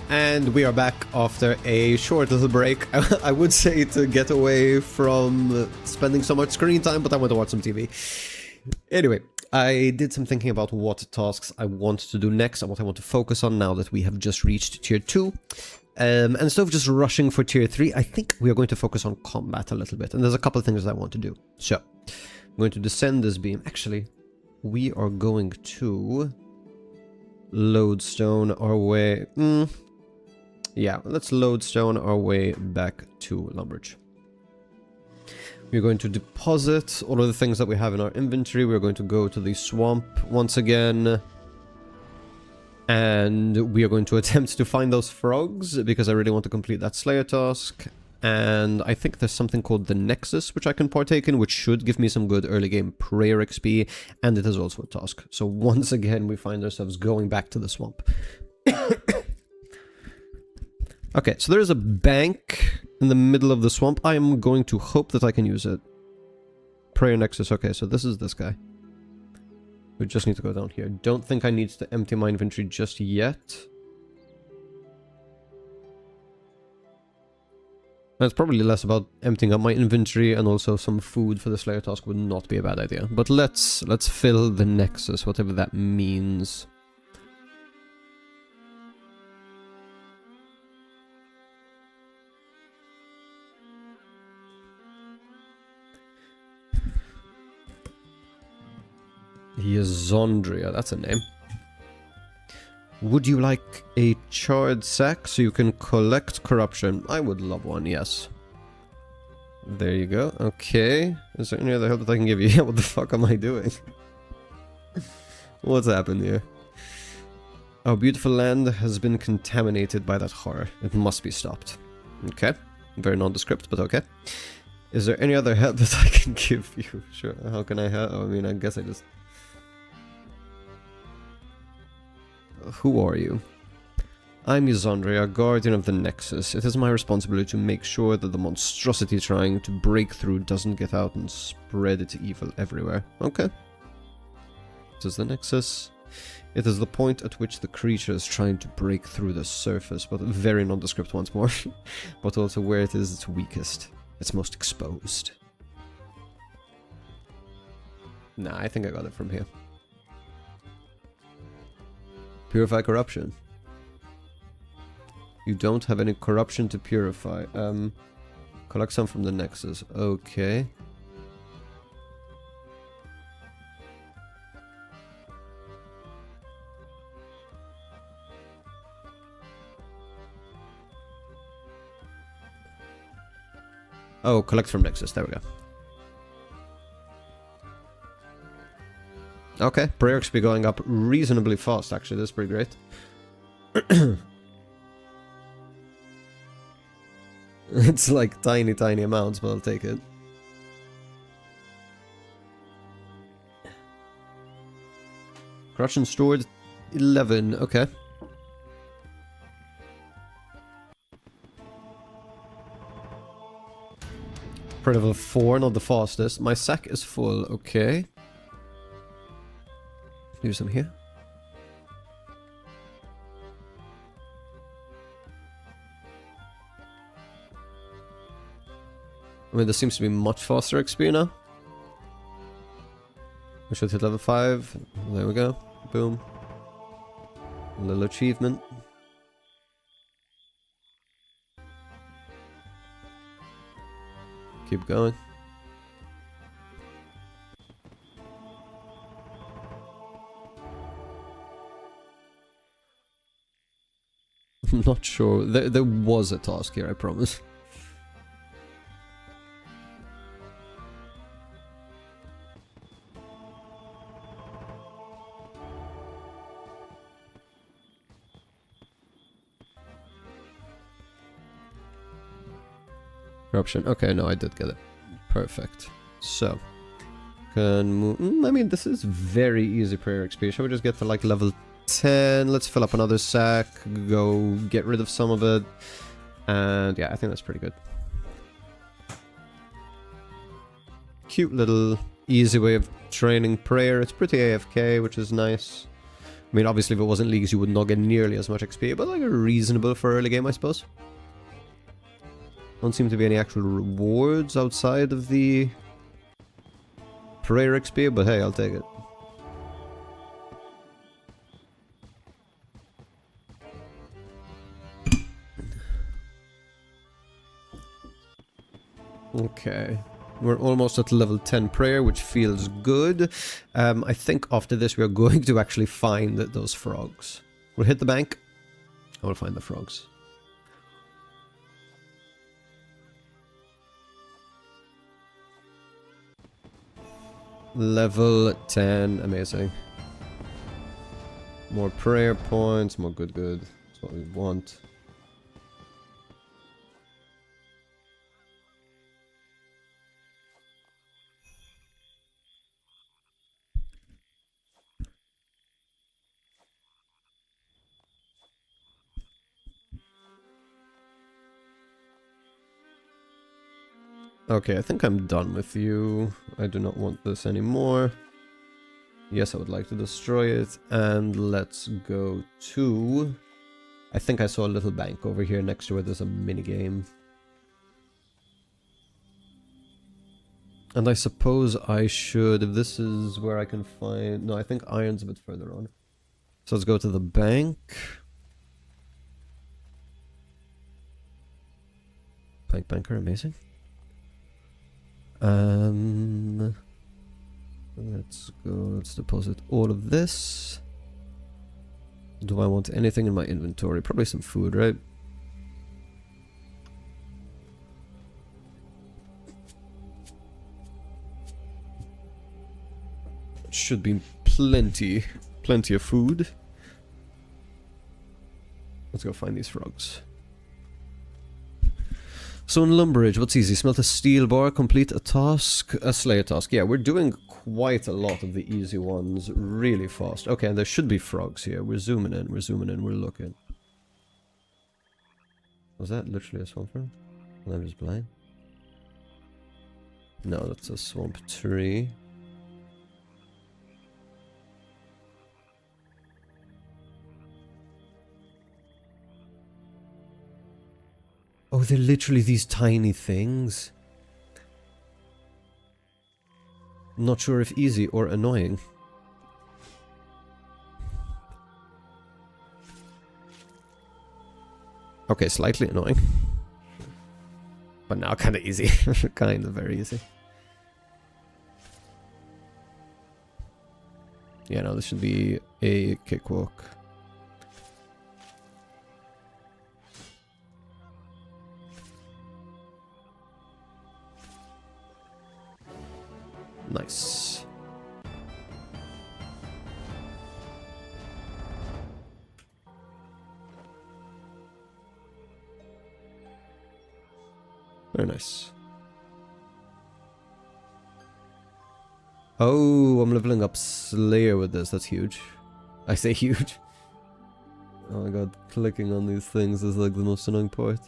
And we are back after a short little break. I would say to get away from spending so much screen time, but I want to watch some TV. Anyway, I did some thinking about what tasks I want to do next and what I want to focus on now that we have just reached tier 2. And instead of just rushing for tier 3, I think we are going to focus on combat a little bit. And there's a couple of things that I want to do. So, I'm going to descend this beam. Actually, we are going to lodestone our way... Yeah, let's lodestone our way back to Lumbridge. We're going to deposit all of the things that we have in our inventory. We're going to go to the swamp once again. And we are going to attempt to find those frogs, because I really want to complete that Slayer task. And I think there's something called the Nexus, which I can partake in, which should give me some good early game prayer XP. And it is also a task. So once again, we find ourselves going back to the swamp. Okay, so there is a bank in the middle of the swamp. I am going to hope that I can use it. Prayer Nexus. Okay, so this is this guy. We just need to go down here. Don't think I need to empty my inventory just yet. It's probably less about emptying up my inventory, and also some food for the Slayer task would not be a bad idea. But let's fill the Nexus, whatever that means. Yezondria, that's a name. Would you like a charred sack so you can collect corruption? I would love one, yes. There you go. Okay. Is there any other help that I can give you? Yeah, what the fuck am I doing? What's happened here? Our beautiful land has been contaminated by that horror. It must be stopped. Okay. Very nondescript, but okay. Is there any other help that I can give you? Sure. How can I help? I mean, I guess I just... Who are you? I'm Yezondria, guardian of the Nexus. It is my responsibility to make sure that the monstrosity trying to break through doesn't get out and spread its evil everywhere. Okay. This is the Nexus. It is the point at which the creature is trying to break through the surface, but very nondescript once more. But also where it is its weakest. It's most exposed. Nah, I think I got it from here. Purify corruption. You don't have any corruption to purify. Collect some from the Nexus. Okay. Oh, collect from Nexus. There we go. Okay, prayer XP going up reasonably fast, actually. That's pretty great. It's like tiny, tiny amounts, but I'll take it. Corruption stored 11. Okay. Prayer level 4, not the fastest. My sack is full. Okay. Do some here. I mean, this seems to be much faster XP now. We should hit level 5. There we go. Boom. A little achievement. Keep going. I'm not sure. There was a task here, I promise. Corruption. Okay, no, I did get it. Perfect. So, can move... I mean, this is very easy prayer XP. Shall we just get to like level 10? Let's fill up another sack, go get rid of some of it, and yeah, I think that's pretty good. Cute little easy way of training prayer. It's pretty AFK, which is nice. I mean, obviously, if it wasn't leagues, you would not get nearly as much XP, but like reasonable for early game, I suppose. Don't seem to be any actual rewards outside of the prayer XP, but hey, I'll take it. Okay. We're almost at level 10 prayer, which feels good. I think after this we are going to actually find those frogs. We'll hit the bank. I will find the frogs. Level 10, amazing. More prayer points, more good. That's what we want. Okay, I think I'm done with you. I do not want this anymore. Yes, I would like to destroy it. And let's go to... I think I saw a little bank over here next to where there's a minigame. And I suppose I should, if this is where I can find... No, I think iron's a bit further on. So let's go to the bank. Banker, amazing. Let's go, let's deposit all of this. Do I want anything in my inventory? Probably some food, right? Should be plenty of food. Let's go find these frogs. So in Lumberage, what's easy? Smelt a steel bar, complete a task, a slay a task. Yeah, we're doing quite a lot of the easy ones really fast. Okay, and there should be frogs here. We're zooming in, we're looking. Was that literally a swamp frog? And I'm just blind? No, that's a swamp tree. Oh, they're literally these tiny things. Not sure if easy or annoying. Okay, slightly annoying. But now kind of easy. Kind of very easy. Yeah, no, this should be a cakewalk. Nice. Very nice. Oh, I'm leveling up Slayer with this. That's huge. I say huge. Oh my god, clicking on these things is like the most annoying part.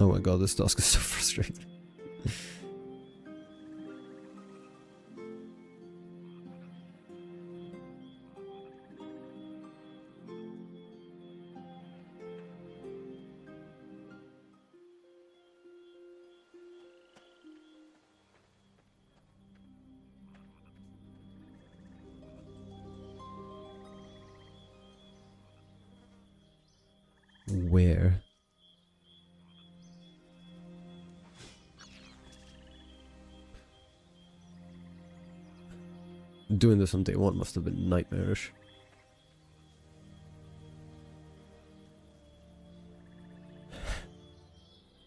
Oh my god, this task is so frustrating. Where? Doing this on day one must have been nightmarish.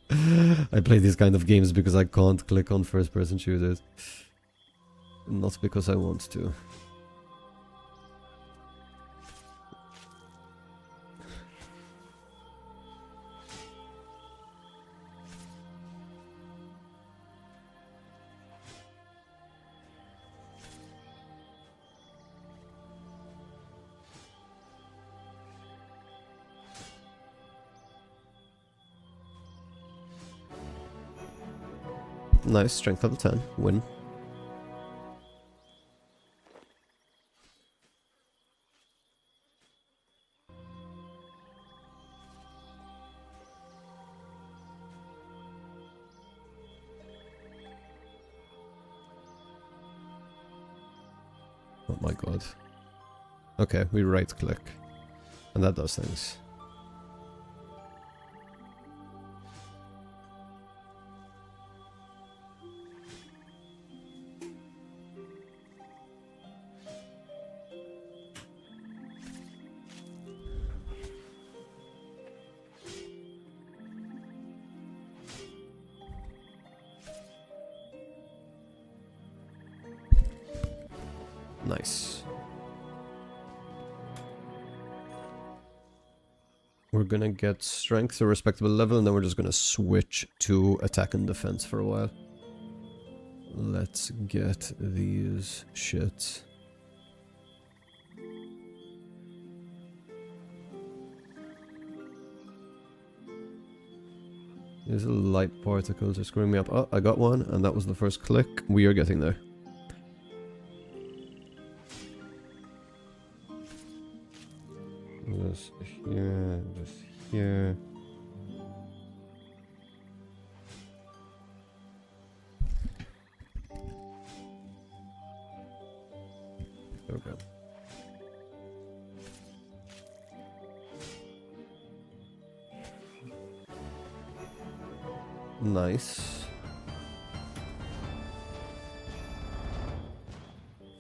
I play these kind of games because I can't click on first-person shooters. Not because I want to. Nice, strength level 10. Win. Oh my god. Okay, we right click. And that does things. Nice. We're gonna get strength to a respectable level, and then we're just gonna switch to attack and defense for a while. Let's get these shits. These light particles are screwing me up. Oh, I got one, and that was the first click. We are getting there. Just here, just here. Okay. Nice.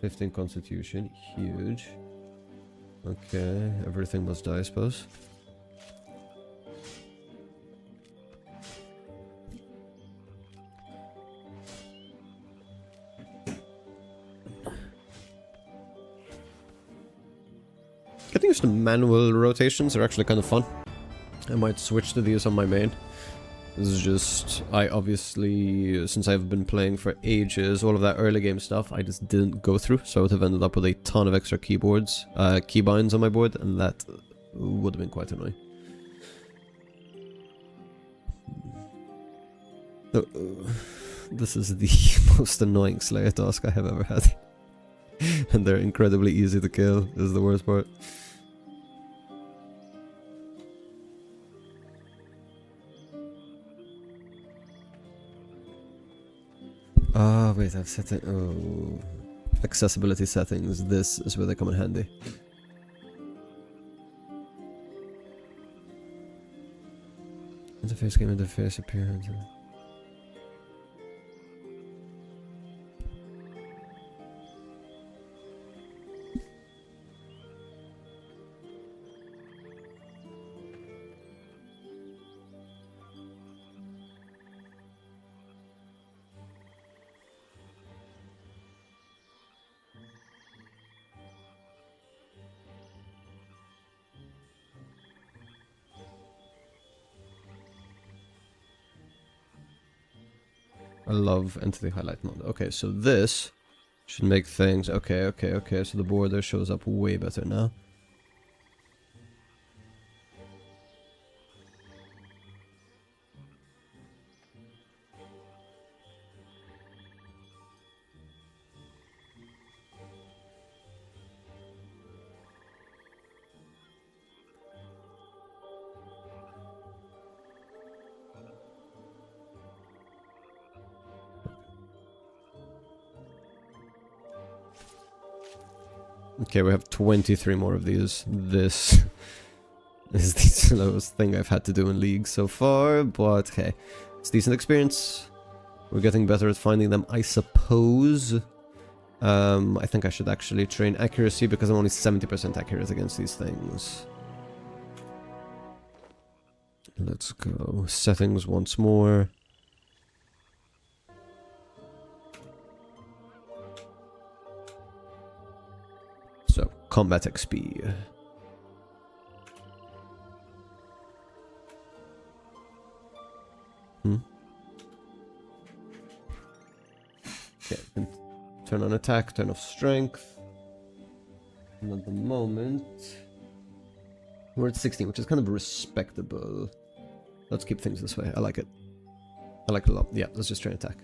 15 constitution, huge. Okay, everything must die, I suppose. Getting used to manual rotations are actually kind of fun. I might switch to these on my main. This is just, I obviously, since I've been playing for ages, all of that early game stuff I just didn't go through, so I would have ended up with a ton of extra keybinds on my board, and that would have been quite annoying. This is the most annoying Slayer task I have ever had. And they're incredibly easy to kill, is the worst part. Ah, wait, I've set it. Oh. Accessibility settings. This is where they come in handy. Interface, game interface, appearance. I love entity highlight mode. Okay, so this should make things... Okay, so the border shows up way better now. Okay, we have 23 more of these. This is the slowest thing I've had to do in League so far, but hey, it's decent experience. We're getting better at finding them, I suppose. I think I should actually train accuracy because I'm only 70% accurate against these things. Let's go. Settings once more. So, combat XP. Okay, turn on attack, turn off strength. And at the moment, we're at 16, which is kind of respectable. Let's keep things this way. I like it. I like it a lot. Yeah, let's just try and attack.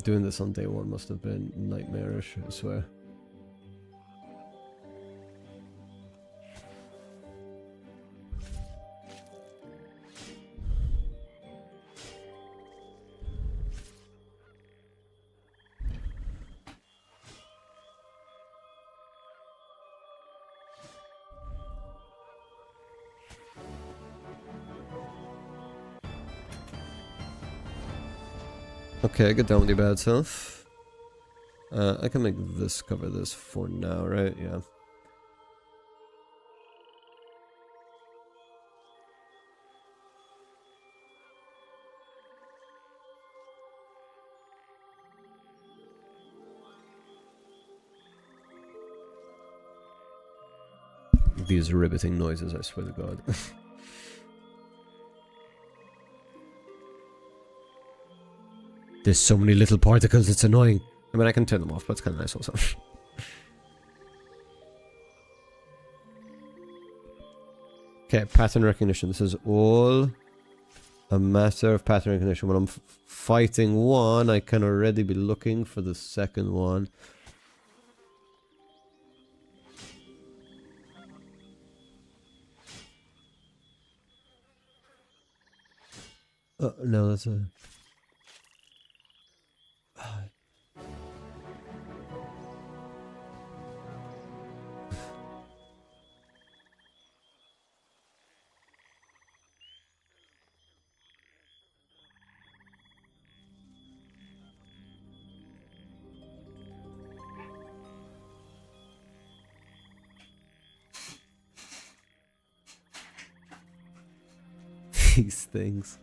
doing this on day one must have been nightmarish, I swear. Okay, get down with your bad self. I can make this cover this for now, right? Yeah. These riveting noises, I swear to God. There's so many little particles, it's annoying. I mean, I can turn them off, but it's kind of nice also. Okay, pattern recognition. This is all a matter of pattern recognition. When I'm fighting one, I can already be looking for the second one. No, that's a... These things.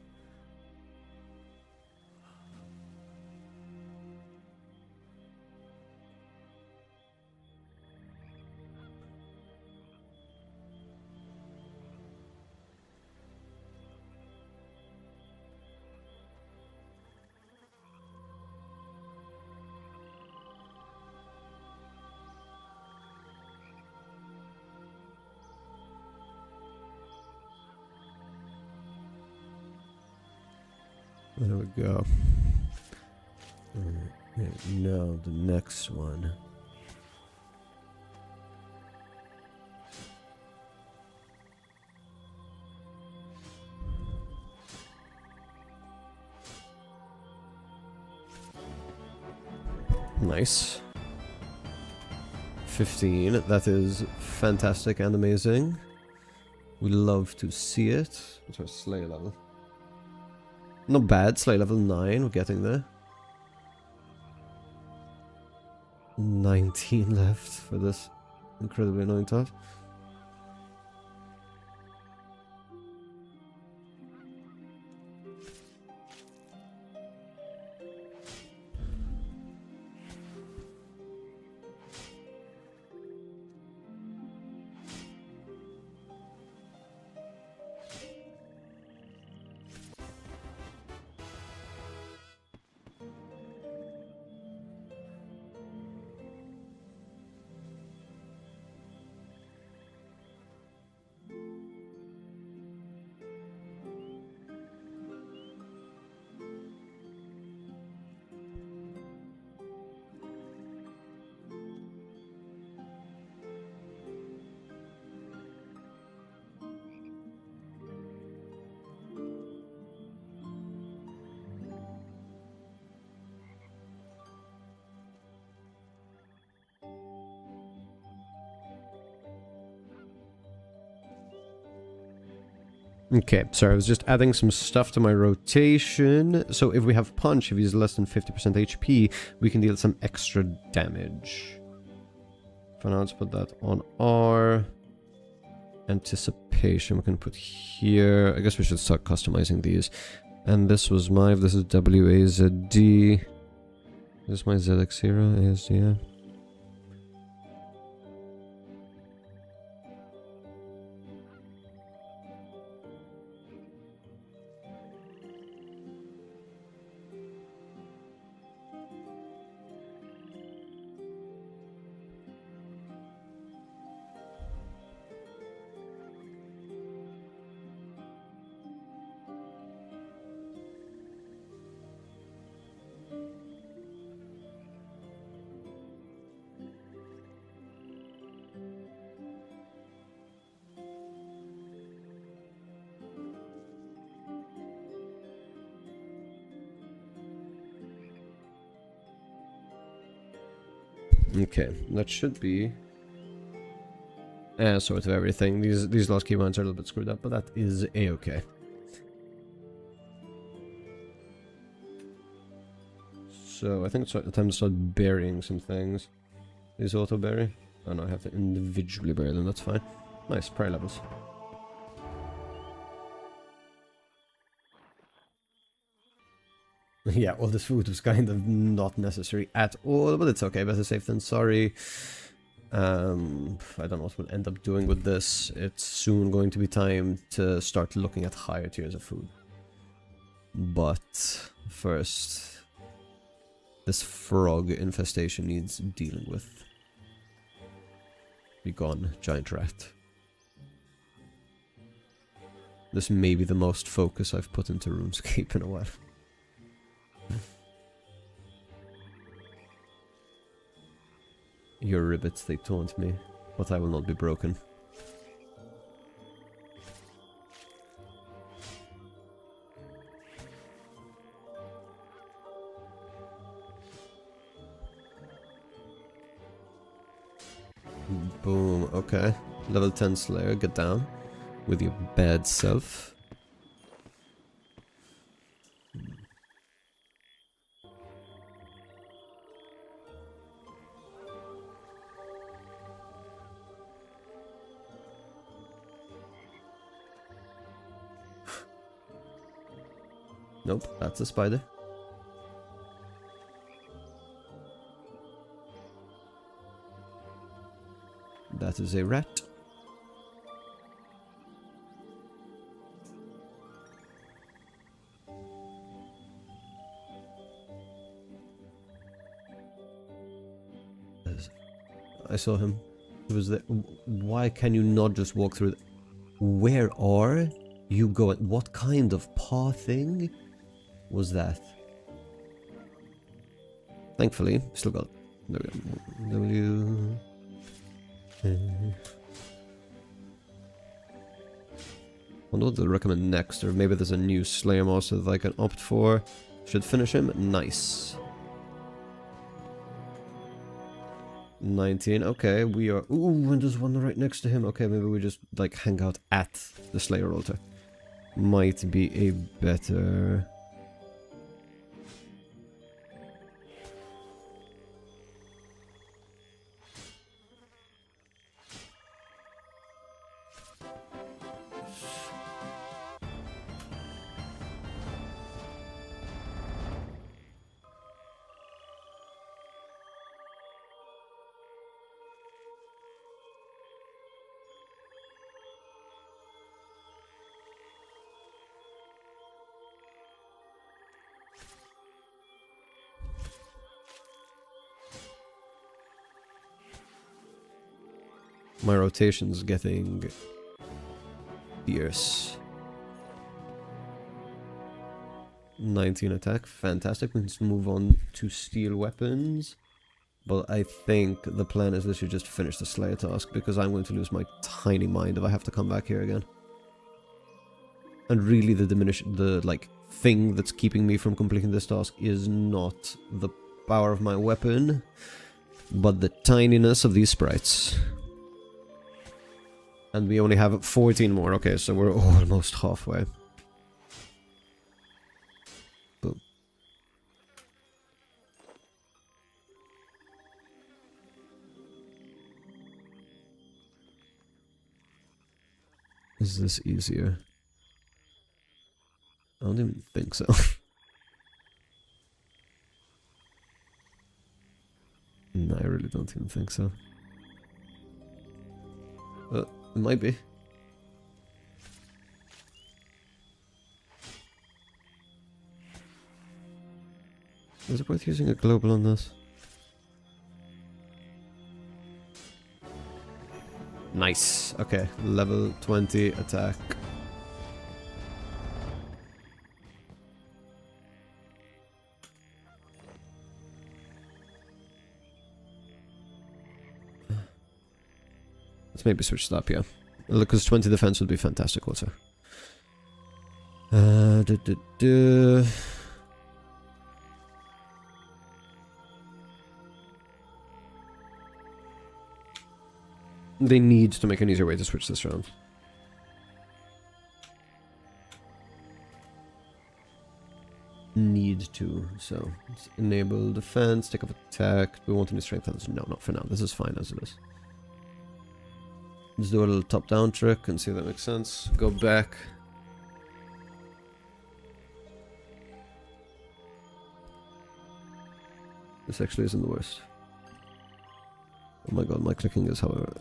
There we go. Now the next one. Nice. 15. That is fantastic and amazing. We love to see it. What's our Slay level? Not bad, Slay level 9, we're getting there. 19 left for this incredibly annoying task. Okay, sorry, I was just adding some stuff to my rotation. So if we have punch, if he's less than 50% HP, we can deal some extra damage. For now, let's put that on R. Anticipation we can put here. I guess we should start customizing these. And this was my, this is WAZD. Is this my ZX0? ASD, yeah. Okay, that should be sort of everything. These last keybinds are a little bit screwed up, but that is a-okay. So I think it's time to start burying some things. Is auto bury? Oh no, I have to individually bury them, that's fine. Nice, prayer levels. Yeah, all this food was kind of not necessary at all, but it's okay, better safe than sorry. I don't know what we'll end up doing with this. It's soon going to be time to start looking at higher tiers of food. But first, this frog infestation needs dealing with. Be gone, giant rat. This may be the most focus I've put into RuneScape in a while. Your ribbits, they taunt me, but I will not be broken. Boom, okay. Level 10 Slayer, get down with your bad self. Nope, that's a spider. That is a rat. I saw him. He was there. Why can you not just walk through? Where are you going? What kind of paw thing was that? Thankfully, still got. There we go. W. Wonder what they'll recommend next, or maybe there's a new Slayer Master that I can opt for. Should finish him. Nice. 19. Okay, we are. Ooh, and there's one right next to him. Okay, maybe we just like hang out at the Slayer altar. Might be a better. My rotation's getting fierce. 19 attack, fantastic. We can just move on to steel weapons. But I think the plan is that you just finish the Slayer task, because I'm going to lose my tiny mind if I have to come back here again. And really the like thing that's keeping me from completing this task is not the power of my weapon, but the tininess of these sprites. And we only have 14 more. Okay, so we're almost halfway. Boom. Is this easier? I don't even think so. No, I really don't even think so. It might be. Is it worth using a global on this? Nice. Okay, level 20 attack. Let's maybe switch it up, yeah. Because 20 defense would be fantastic also. They need to make an easier way to switch this around. Need to. So, let's enable defense, take off attack. Do we want any strength? No, not for now. This is fine as it is. Let's do a little top-down trick and see if that makes sense. Go back. This actually isn't the worst. Oh my god, my clicking is however...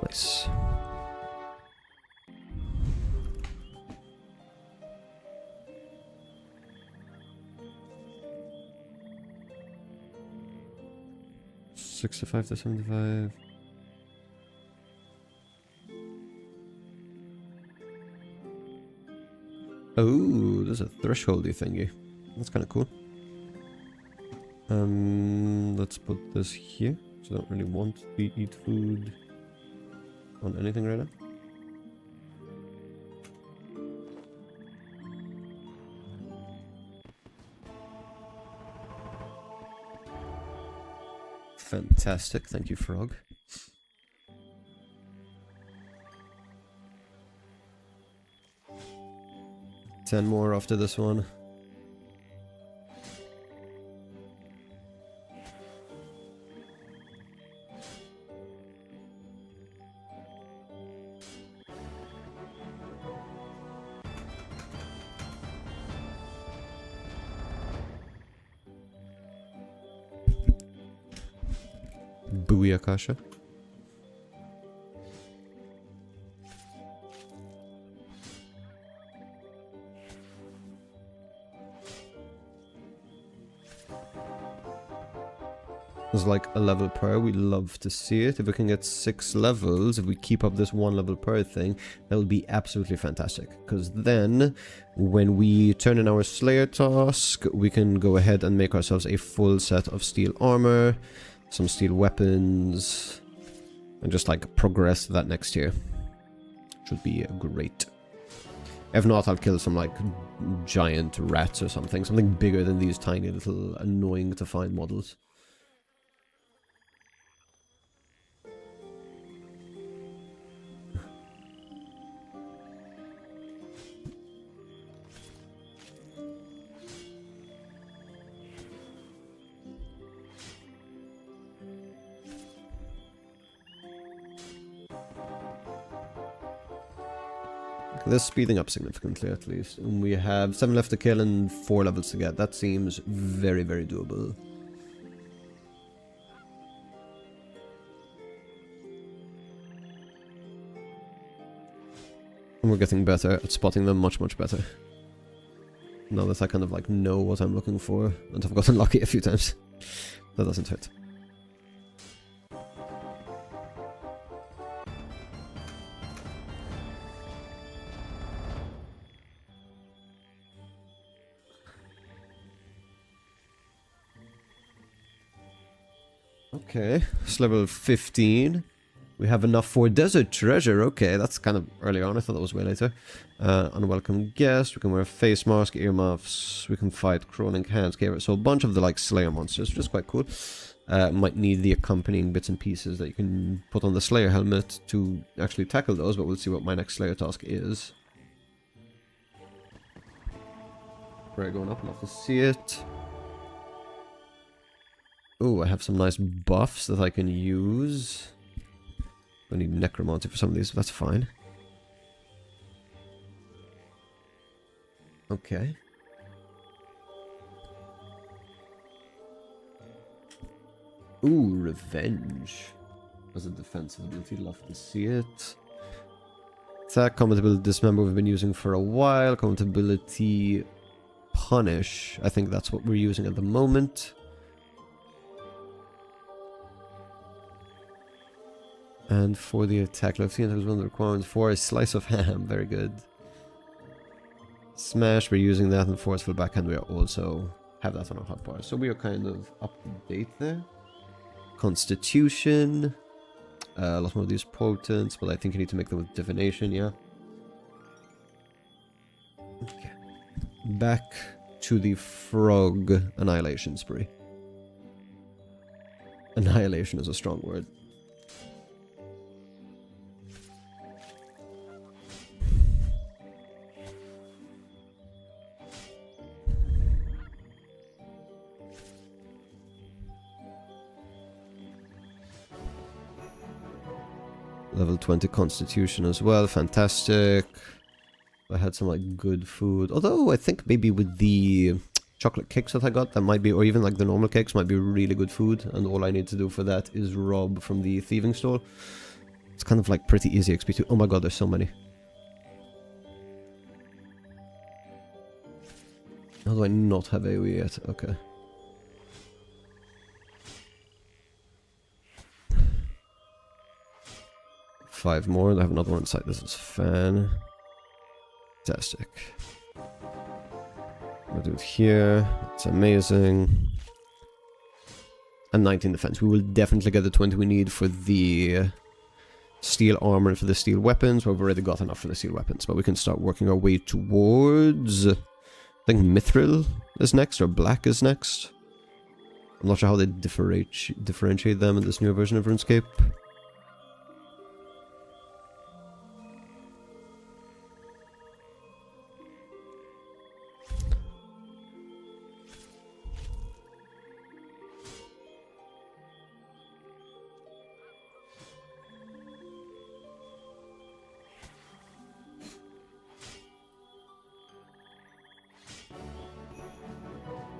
Nice. $65 to $75. Oh, there's a thresholdy thingy. That's kind of cool. Let's put this here. So I don't really want to eat food on anything right now. Fantastic, thank you, Frog. Ten more after this one. Booyakasha. There's like a level per, we love to see it. If we can get 6 levels, if we keep up this 1 level per thing, that would be absolutely fantastic. Because then, when we turn in our Slayer task, we can go ahead and make ourselves a full set of steel armor, some steel weapons, and just like progress that next year. Should be great. If not, I'll kill some like giant rats or something bigger than these tiny little annoying to find models. This is speeding up significantly, at least. And we have 7 left to kill and 4 levels to get. That seems very, very doable. And we're getting better at spotting them, much, much better. Now that I kind of like know what I'm looking for, and I've gotten lucky a few times. That doesn't hurt. Okay, it's level 15. We have enough for desert treasure. Okay, that's kind of early on. I thought that was way later. Unwelcome guest. We can wear a face mask, earmuffs. We can fight crawling hands. Okay, so a bunch of the like Slayer monsters, which is quite cool. Might need the accompanying bits and pieces that you can put on the Slayer helmet to actually tackle those, but we'll see what my next Slayer task is. Right, going up, love to see it. Oh, I have some nice buffs that I can use. I need necromancy for some of these, but that's fine. Okay. Ooh, revenge. As a defensive ability, love to see it. Attack, combat ability, dismember we've been using for a while. Combat ability, punish. I think that's what we're using at the moment. And for the attack, left hand is one of the requirements for a slice of ham. Very good. Smash, we're using that, and forceful backhand we are also have that on our hotbar. So we are kind of up to date there. Constitution. A lot more of these potents, but I think you need to make them with divination, yeah. Okay. Back to the frog annihilation spree. Annihilation is a strong word. Level 20 constitution as well, fantastic. I had some like good food, although I think maybe with the chocolate cakes that I got, that might be, or even like the normal cakes might be really good food, and all I need to do for that is rob from the thieving store. It's kind of like pretty easy XP too. Oh my god, there's so many. How do I not have AoE yet? Okay. Five more. I have another one inside. This is fantastic. We'll do it here. It's amazing. And 19 defense. We will definitely get the 20 we need for the steel armor and for the steel weapons. We've already got enough for the steel weapons, but we can start working our way towards... I think mithril is next, or black is next. I'm not sure how they differentiate them in this new version of RuneScape.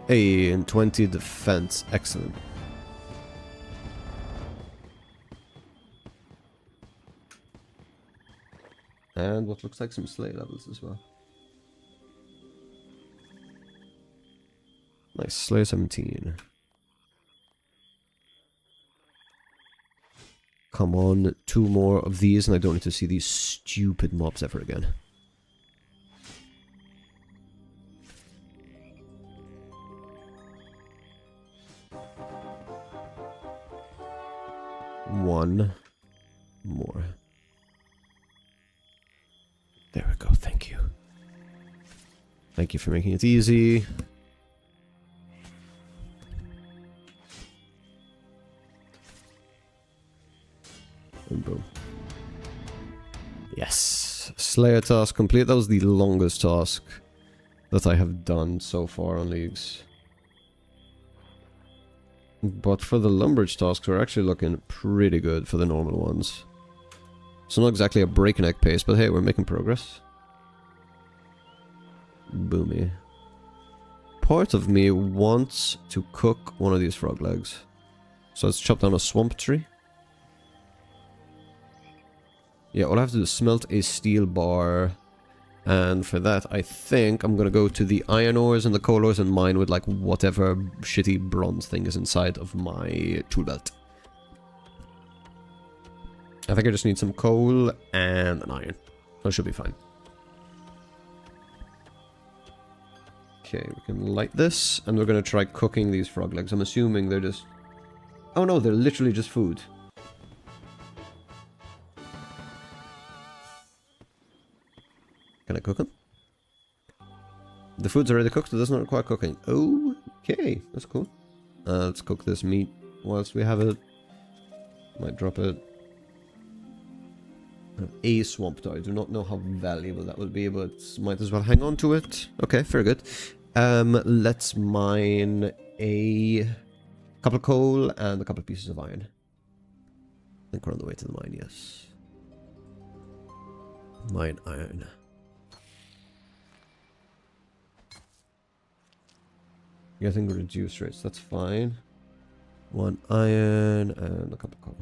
Hey, and 20 defense. Excellent. And what looks like some slay levels as well. Nice, slay 17. Come on, 2 more of these and I don't need to see these stupid mobs ever again. One more. There we go, thank you. Thank you for making it easy. And boom. Yes! Slayer task complete. That was the longest task that I have done so far on Leagues. But for the Lumbridge tasks, we're actually looking pretty good for the normal ones. So not exactly a breakneck pace, but hey, we're making progress. Boomy. Part of me wants to cook one of these frog legs. So let's chop down a swamp tree. Yeah, all I have to do is smelt a steel bar. And for that, I think I'm gonna go to the iron ores and the coal ores and mine with like whatever shitty bronze thing is inside of my tool belt. I think I just need some coal and an iron. That should be fine. Okay, we can light this, and we're gonna try cooking these frog legs. I'm assuming they're just... Oh no, they're literally just food. Can I cook them? The food's already cooked, it doesn't require cooking. Okay, that's cool. Let's cook this meat whilst we have it. Might drop it. I have a swamp toy. I do not know how valuable that will be, but might as well hang on to it. Okay, very good. Let's mine a couple of coal and a couple of pieces of iron. I think we're on the way to the mine, yes. Mine iron. Getting reduced rates, that's fine. 1 iron and a couple of coal.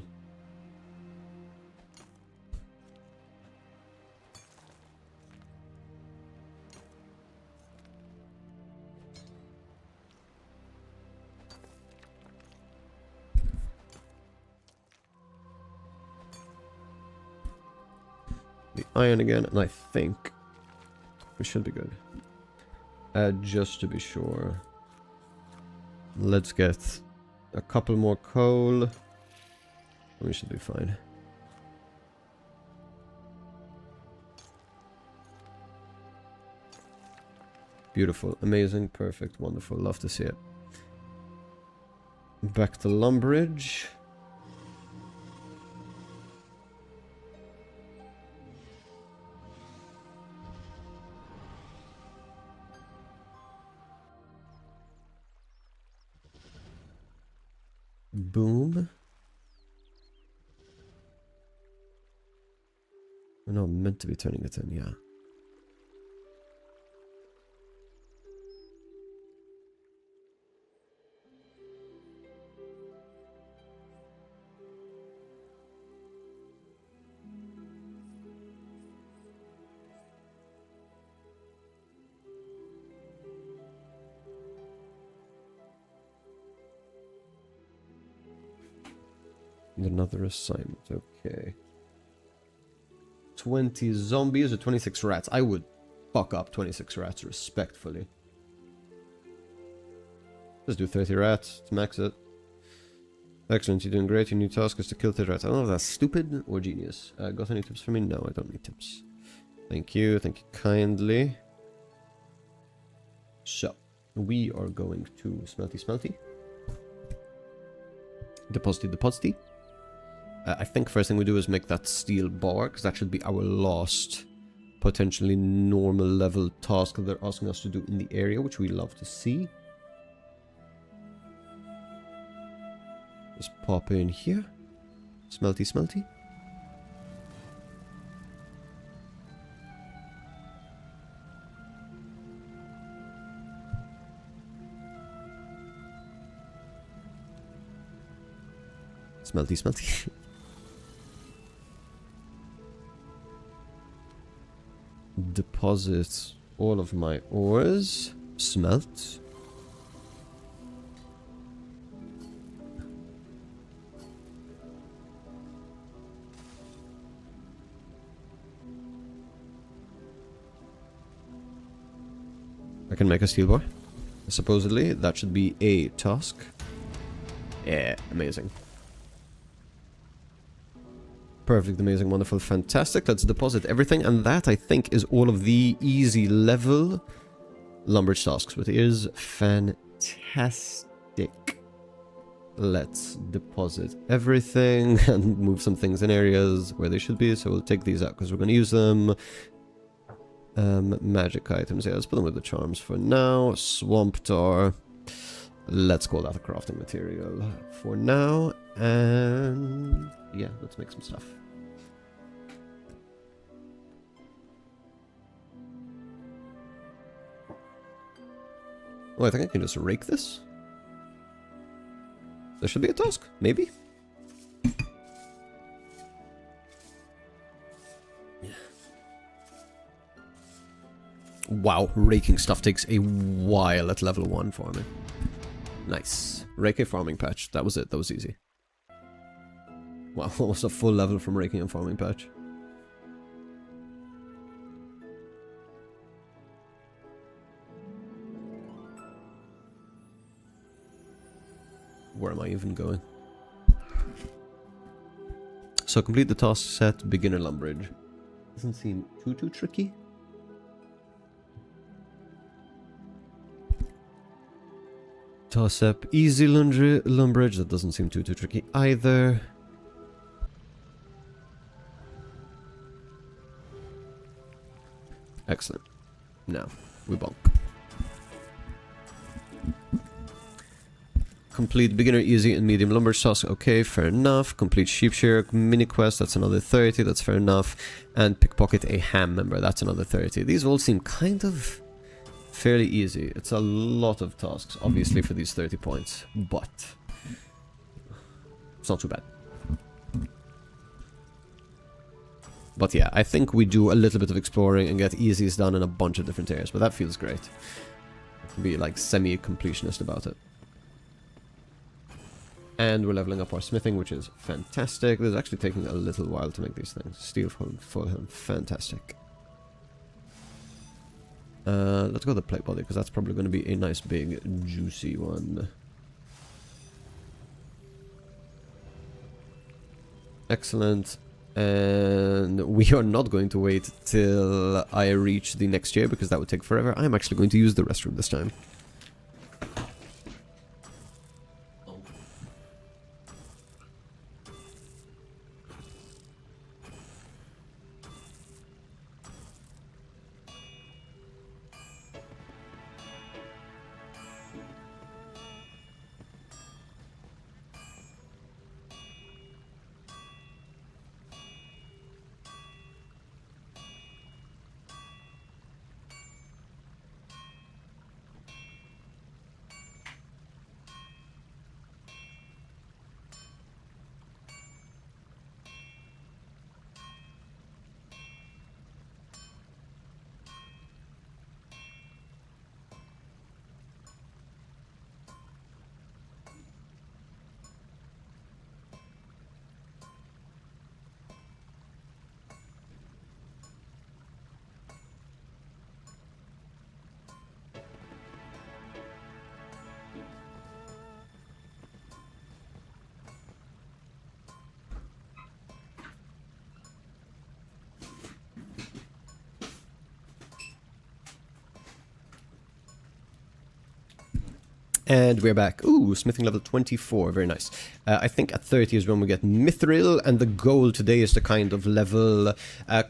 The iron again, and I think we should be good. Just to be sure. Let's get a couple more coal. We should be fine. Beautiful, amazing, perfect, wonderful. Love to see it. Back to Lumbridge. Boom. Oh, no, I'm meant to be turning it in, yeah. Another assignment, okay. 20 zombies or 26 rats. I would fuck up 26 rats respectfully. Let's do 30 rats to max it. Excellent, you're doing great. Your new task is to kill 30 rats. I don't know if that's stupid or genius. Got any tips for me? No, I don't need tips. Thank you kindly. So, we are going to smelty. Deposity. I think first thing we do is make that steel bar, because that should be our last potentially normal level task that they're asking us to do in the area, which we love to see. Just pop in here. Smelty. Smelty. Deposit all of my ores. Smelt. I can make a steel bar. Supposedly, that should be a task. Yeah, amazing. Perfect, amazing, wonderful, fantastic. Let's deposit everything, and that, I think, is all of the easy level Lumbridge tasks, which is fantastic. Let's deposit everything and move some things in areas where they should be. So we'll take these out because we're going to use them. Magic items, yeah, let's put them with the charms for now. Swamp tar. Let's call that a crafting material for now. And yeah, let's make some stuff. Oh, I think I can just rake this. There should be a task, maybe. Wow, raking stuff takes a while at level 1 for me. Nice. Rake a farming patch. That was it. That was easy. Wow, almost a full level from raking and farming patch. Where am I even going? So complete the task set, beginner Lumbridge. Doesn't seem too tricky. Toss up easy Lumbridge, that doesn't seem too tricky either. Excellent. Now, we bonk. Complete beginner, easy, and medium Lumbridge task. Okay, fair enough. Complete sheep shear mini quest. That's another 30. That's fair enough. And pickpocket a ham member. That's another 30. These all seem kind of fairly easy. It's a lot of tasks, obviously, for these 30 points, but it's not too bad. But yeah, I think we do a little bit of exploring and get easies done in a bunch of different areas, but that feels great. Be like semi-completionist about it. And we're leveling up our smithing, which is fantastic. This is actually taking a little while to make these things. Steel full helm, fantastic. Let's go the plate body, because that's probably going to be a nice big juicy one. Excellent. And we are not going to wait till I reach the next year, because that would take forever. I'm actually going to use the restroom this time. And we're back. Ooh, smithing level 24, very nice. I think at 30 is when we get mithril, and the goal today is to kind of level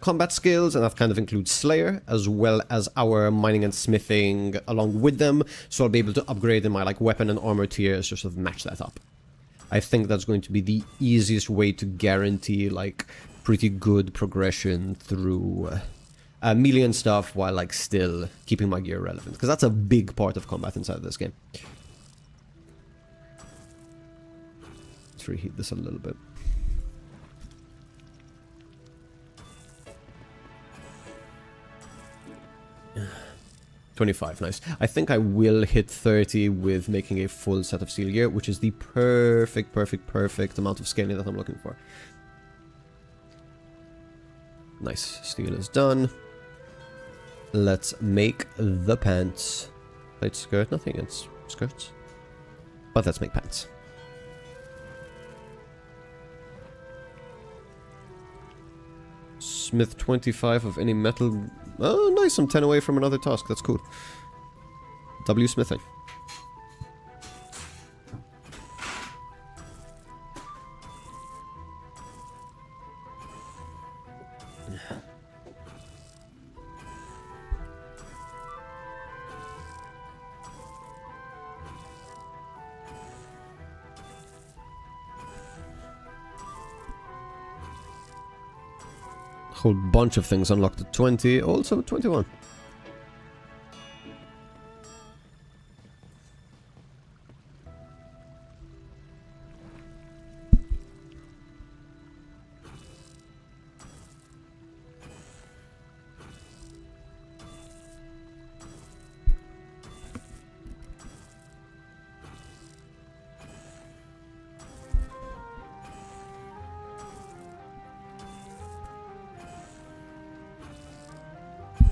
combat skills, and that kind of includes Slayer, as well as our mining and smithing along with them, so I'll be able to upgrade in my like weapon and armor tiers to sort of match that up. I think that's going to be the easiest way to guarantee like pretty good progression through melee and stuff, while like still keeping my gear relevant, because that's a big part of combat inside of this game. Let's reheat this a little bit. Yeah. 25, nice. I think I will hit 30 with making a full set of steel gear, which is the perfect amount of scaling that I'm looking for. Nice, steel is done. Let's make the pants. Plate skirt, nothing against skirts. But let's make pants. Smith 25 of any metal. Oh, nice, I'm 10 away from another task, that's cool. W smithing. Whole bunch of things unlocked at 20, also 21.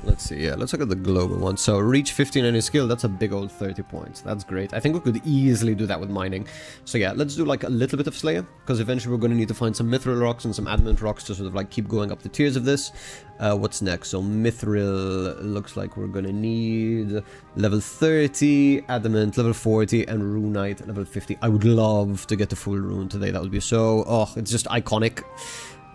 Let's see, yeah, let's look at the global one. So, reach 15 any skill, that's a big old 30 points. That's great. I think we could easily do that with mining. So yeah, let's do like a little bit of Slayer, because eventually we're going to need to find some Mithril rocks and some Adamant rocks to sort of like keep going up the tiers of this. What's next? So, Mithril looks like we're going to need level 30, Adamant level 40, and Runite level 50. I would love to get the full rune today. That would be so... oh, it's just iconic.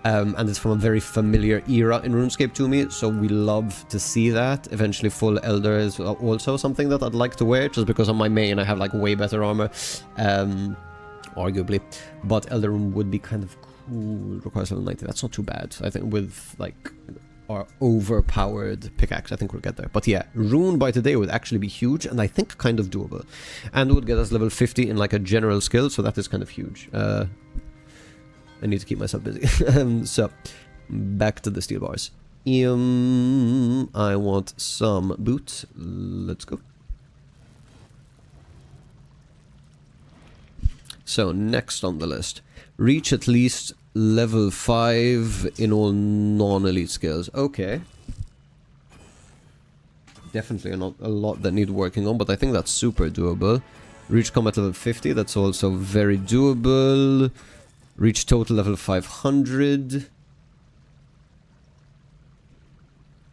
And it's from a very familiar era in RuneScape to me, so we love to see that. Eventually full Elder is also something that I'd like to wear, just because on my main I have like way better armor, arguably. But Elder Rune would be kind of cool, requires level 90, that's not too bad. I think with like our overpowered pickaxe, I think we'll get there. But yeah, Rune by today would actually be huge, and I think kind of doable. And would get us level 50 in like a general skill, so that is kind of huge. I need to keep myself busy. So, back to the steel bars. I want some boots. Let's go. So, next on the list. Reach at least level 5 in all non-elite skills. Okay. Definitely not a lot that need working on, but I think that's super doable. Reach combat level 50, that's also very doable. Reach total level 500.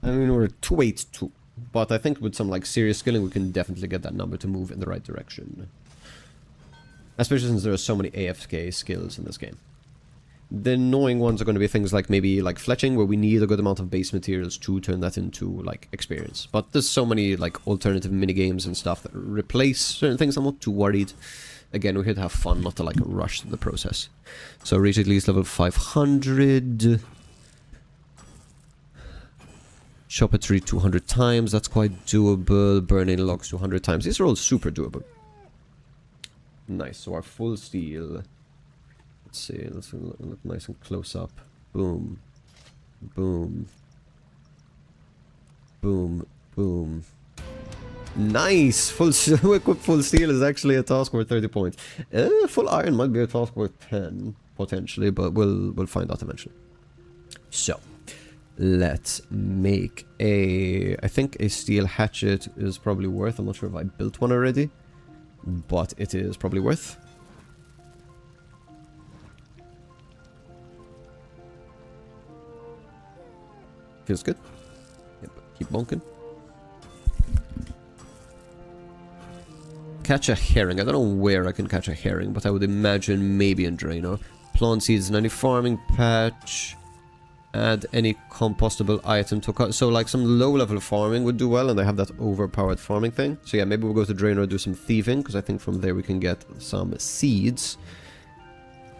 I mean, we're 282. But I think with some like serious skilling, we can definitely get that number to move in the right direction. Especially since there are so many AFK skills in this game. The annoying ones are going to be things like maybe like fletching, where we need a good amount of base materials to turn that into like experience. But there's so many like alternative minigames and stuff that replace certain things. I'm not too worried. Again, we're here to have fun, not to like rush the process. So reach at least level 500. Chop a tree 200 times, that's quite doable. Burn any logs 200 times. These are all super doable. Nice, so our full steel. Let's see, let's look nice and close up. Boom. Boom. Boom. Boom. Nice! Full equip full steel is actually a task worth 30 points. Full iron might be a task worth 10, potentially, but we'll find out eventually. So, let's make a... I think a steel hatchet is probably worth. I'm not sure if I built one already, but it is probably worth. Feels good. Yep, keep bonking. Catch a herring. I don't know where I can catch a herring, but I would imagine maybe in Draenor. Plant seeds in any farming patch. Add any compostable item to... So like some low-level farming would do well, and they have that overpowered farming thing. So yeah, maybe we'll go to Draenor and do some thieving, because I think from there we can get some seeds.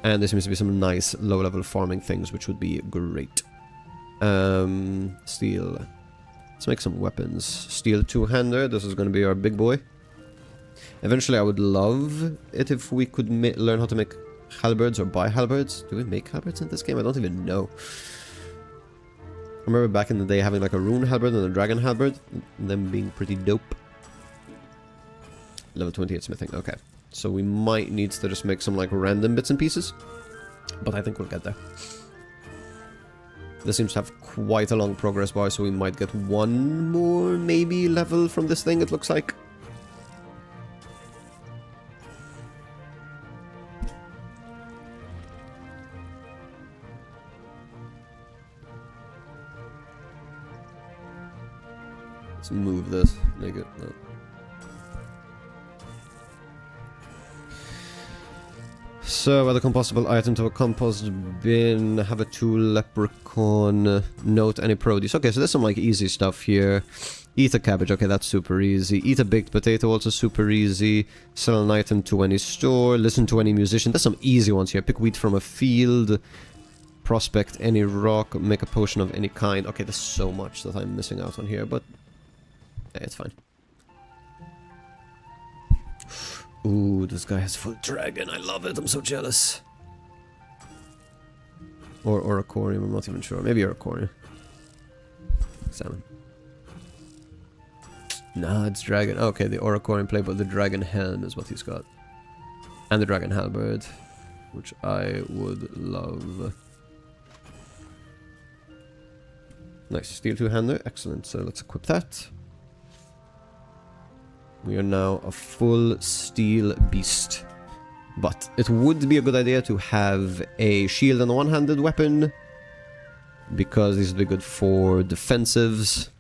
And there seems to be some nice low-level farming things, which would be great. Steel. Let's make some weapons. Steel two-hander. This is going to be our big boy. Eventually, I would love it if we could learn how to make halberds or buy halberds. Do we make halberds in this game? I don't even know. I remember back in the day having like a rune halberd and a dragon halberd, and them being pretty dope. Level 28 smithing. Okay, so we might need to just make some like random bits and pieces, but I think we'll get there. This seems to have quite a long progress bar, so we might get one more maybe level from this thing, it looks like. Let's move this. Make it... No. So, add a compostable item to a compost bin. Have a tool, leprechaun. Note any produce. Okay, so there's some like easy stuff here. Eat a cabbage. Okay, that's super easy. Eat a baked potato. Also super easy. Sell an item to any store. Listen to any musician. There's some easy ones here. Pick wheat from a field. Prospect any rock. Make a potion of any kind. Okay, there's so much that I'm missing out on here, but... yeah, it's fine. Ooh, this guy has full dragon. I love it. I'm so jealous. Or Oricorium. I'm not even sure. Maybe Oricorium. Salmon. Nah, it's dragon. Okay, the Oricorium play, but the dragon helm is what he's got. And the dragon halberd, which I would love. Nice. Steel two-hander. Excellent. So let's equip that. We are now a full steel beast. But it would be a good idea to have a shield and a one-handed weapon, because these would be good for defensives.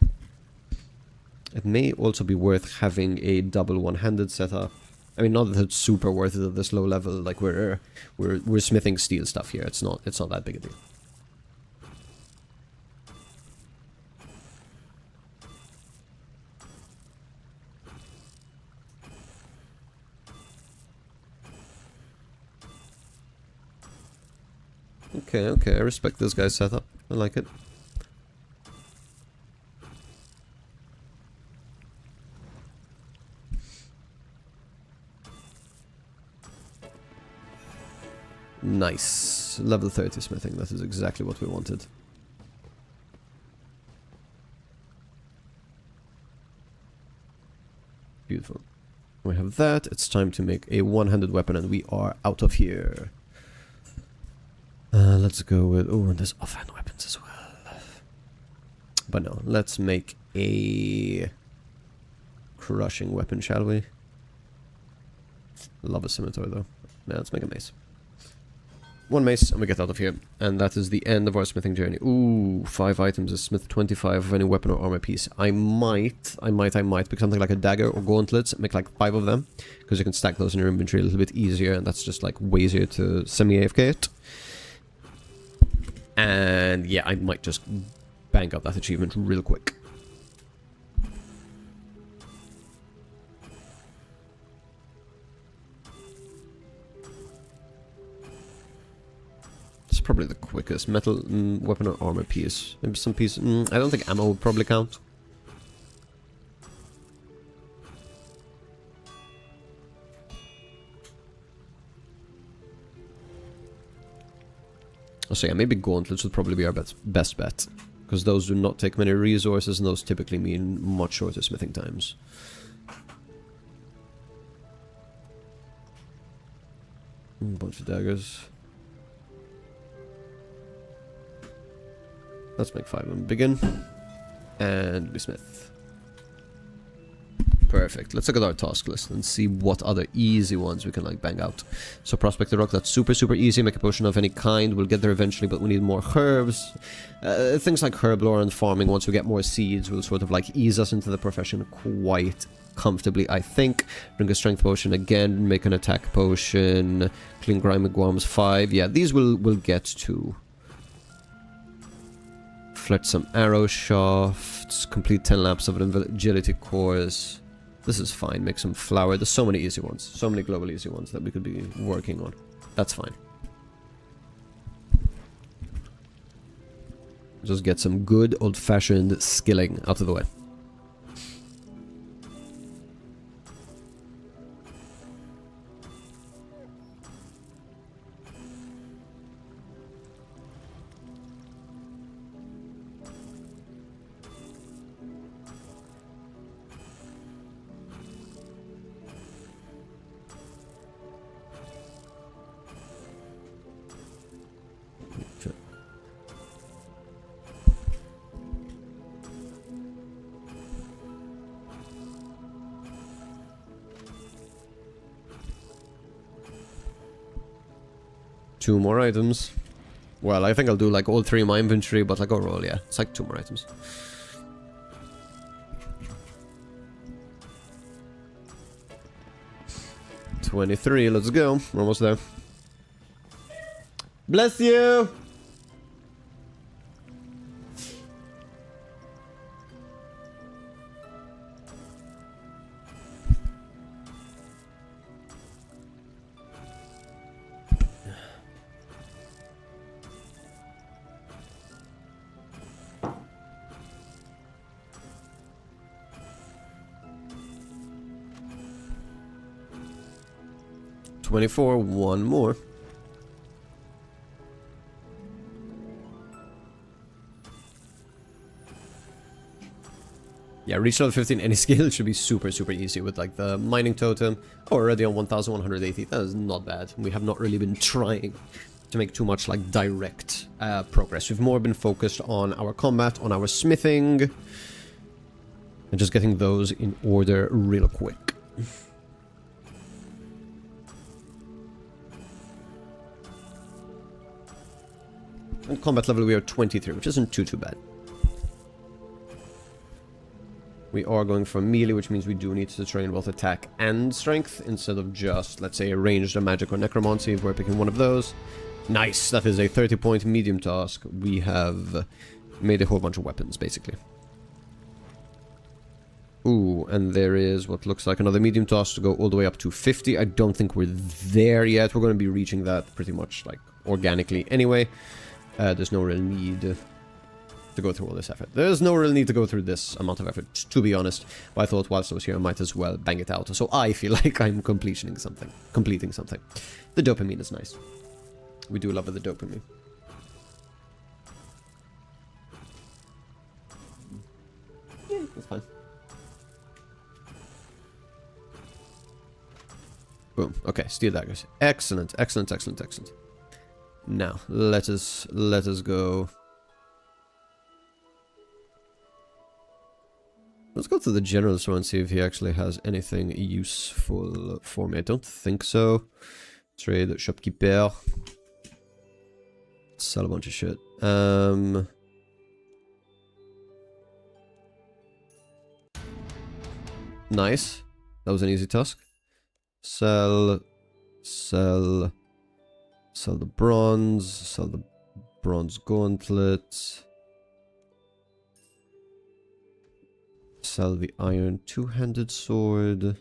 It may also be worth having a double one-handed setup. I mean, not that it's super worth it at this low level. Like we're smithing steel stuff here. It's not that big a deal. Okay, I respect this guy's setup. I like it. Nice. Level 30 smithing. That is exactly what we wanted. Beautiful. We have that. It's time to make a one-handed weapon, and we are out of here. Let's go with... oh, and there's offhand weapons as well. But no, let's make a crushing weapon, shall we? Love a scimitar, though. Yeah, let's make a mace. one mace, and we get out of here. And that is the end of our smithing journey. Ooh, 5 items is smith 25 of any weapon or armor piece. I might pick something like a dagger or gauntlets, make like 5 of them, because you can stack those in your inventory a little bit easier, and that's just like way easier to semi-AFK it. And yeah, I might just bang out that achievement real quick. It's probably the quickest. Metal weapon or armor piece. Maybe some piece. I don't think ammo would probably count. So yeah, maybe gauntlets would probably be our best bet. Because those do not take many resources, and those typically mean much shorter smithing times. A bunch of daggers. Let's make 5 of them. Begin. And we smith. Perfect. Let's look at our task list and see what other easy ones we can like bang out. So prospect the rock, that's super easy. Make a potion of any kind. We'll get there eventually, but we need more herbs. Things like herb lore and farming, once we get more seeds, will sort of like ease us into the profession quite comfortably, I think. Bring a strength potion again, make an attack potion, clean grimy guams 5. Yeah, these will get to. Fletch some arrow shafts, complete 10 laps of an agility course. This is fine, make some flour. There's so many easy ones, so many global easy ones that we could be working on. That's fine. Just get some good old-fashioned skilling out of the way. Two more items. Well, I think I'll do like all 3 in my inventory, but like overall, yeah, it's like 2 more items. $23, let's go. We're almost there. Bless you! $24, 1 more. Yeah, reach level 15 any skill should be super easy with like the mining totem. Oh, already on 1180. That is not bad. We have not really been trying to make too much like direct progress. We've more been focused on our combat, on our smithing, and just getting those in order real quick. And combat level we are 23, which isn't too bad. We are going for melee, which means we do need to train both attack and strength, instead of just, let's say, a ranged, a magic, or necromancy, if we're picking one of those. Nice! That is a 30-point medium task. We have made a whole bunch of weapons, basically. Ooh, and there is what looks like another medium task to go all the way up to 50. I don't think we're there yet. We're going to be reaching that pretty much, like, organically anyway. There's no real need to go through all this effort. There's no real need to go through this amount of effort, to be honest. But I thought whilst I was here, I might as well bang it out. So I feel like I'm completing something. The dopamine is nice. We do love the dopamine. Yeah, that's fine. Boom. Okay, steel daggers. Excellent. Now, let us go. Let's go to the general store and see if he actually has anything useful for me. I don't think so. Trade shopkeeper. sell a bunch of shit. Nice. That was an easy task. Sell the bronze gauntlets. Sell the iron two-handed sword.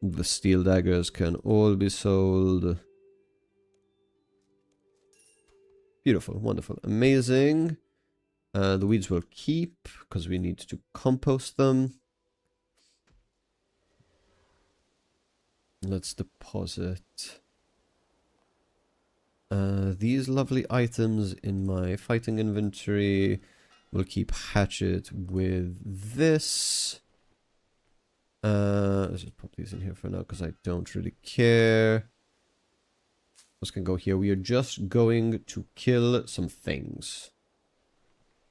The steel daggers can all be sold. Beautiful, wonderful, amazing. The weeds will keep because we need to compost them. Let's deposit these lovely items in my fighting inventory. We'll keep hatchet with this. Let's just pop these in here for now because I don't really care. This can go here. We are just going to kill some things.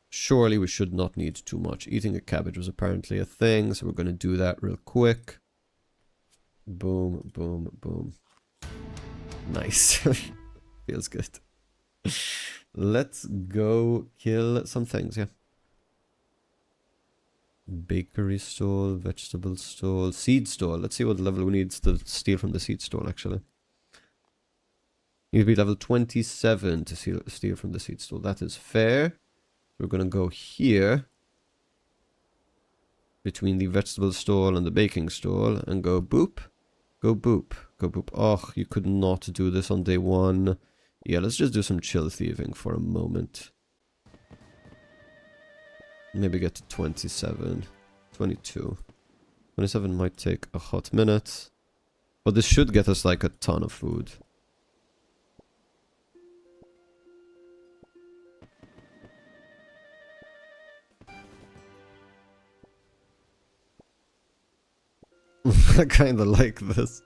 Surely we should not need too much. Eating a cabbage was apparently a thing, so we're going to do that real quick. Boom, boom, boom. Nice. Feels good. Let's go kill some things, yeah. Bakery stall, vegetable stall, seed stall. Let's see what level we need to steal from the seed stall, actually. Need to be level 27 to steal from the seed stall. That is fair. We're going to go here. Between the vegetable stall and the baking stall. And go boop. Go boop. Go boop. Oh, you could not do this on day 1. Yeah, let's just do some chill thieving for a moment. Maybe get to 27. 22. 27 might take a hot minute. But this should get us like a ton of food. I kinda like this.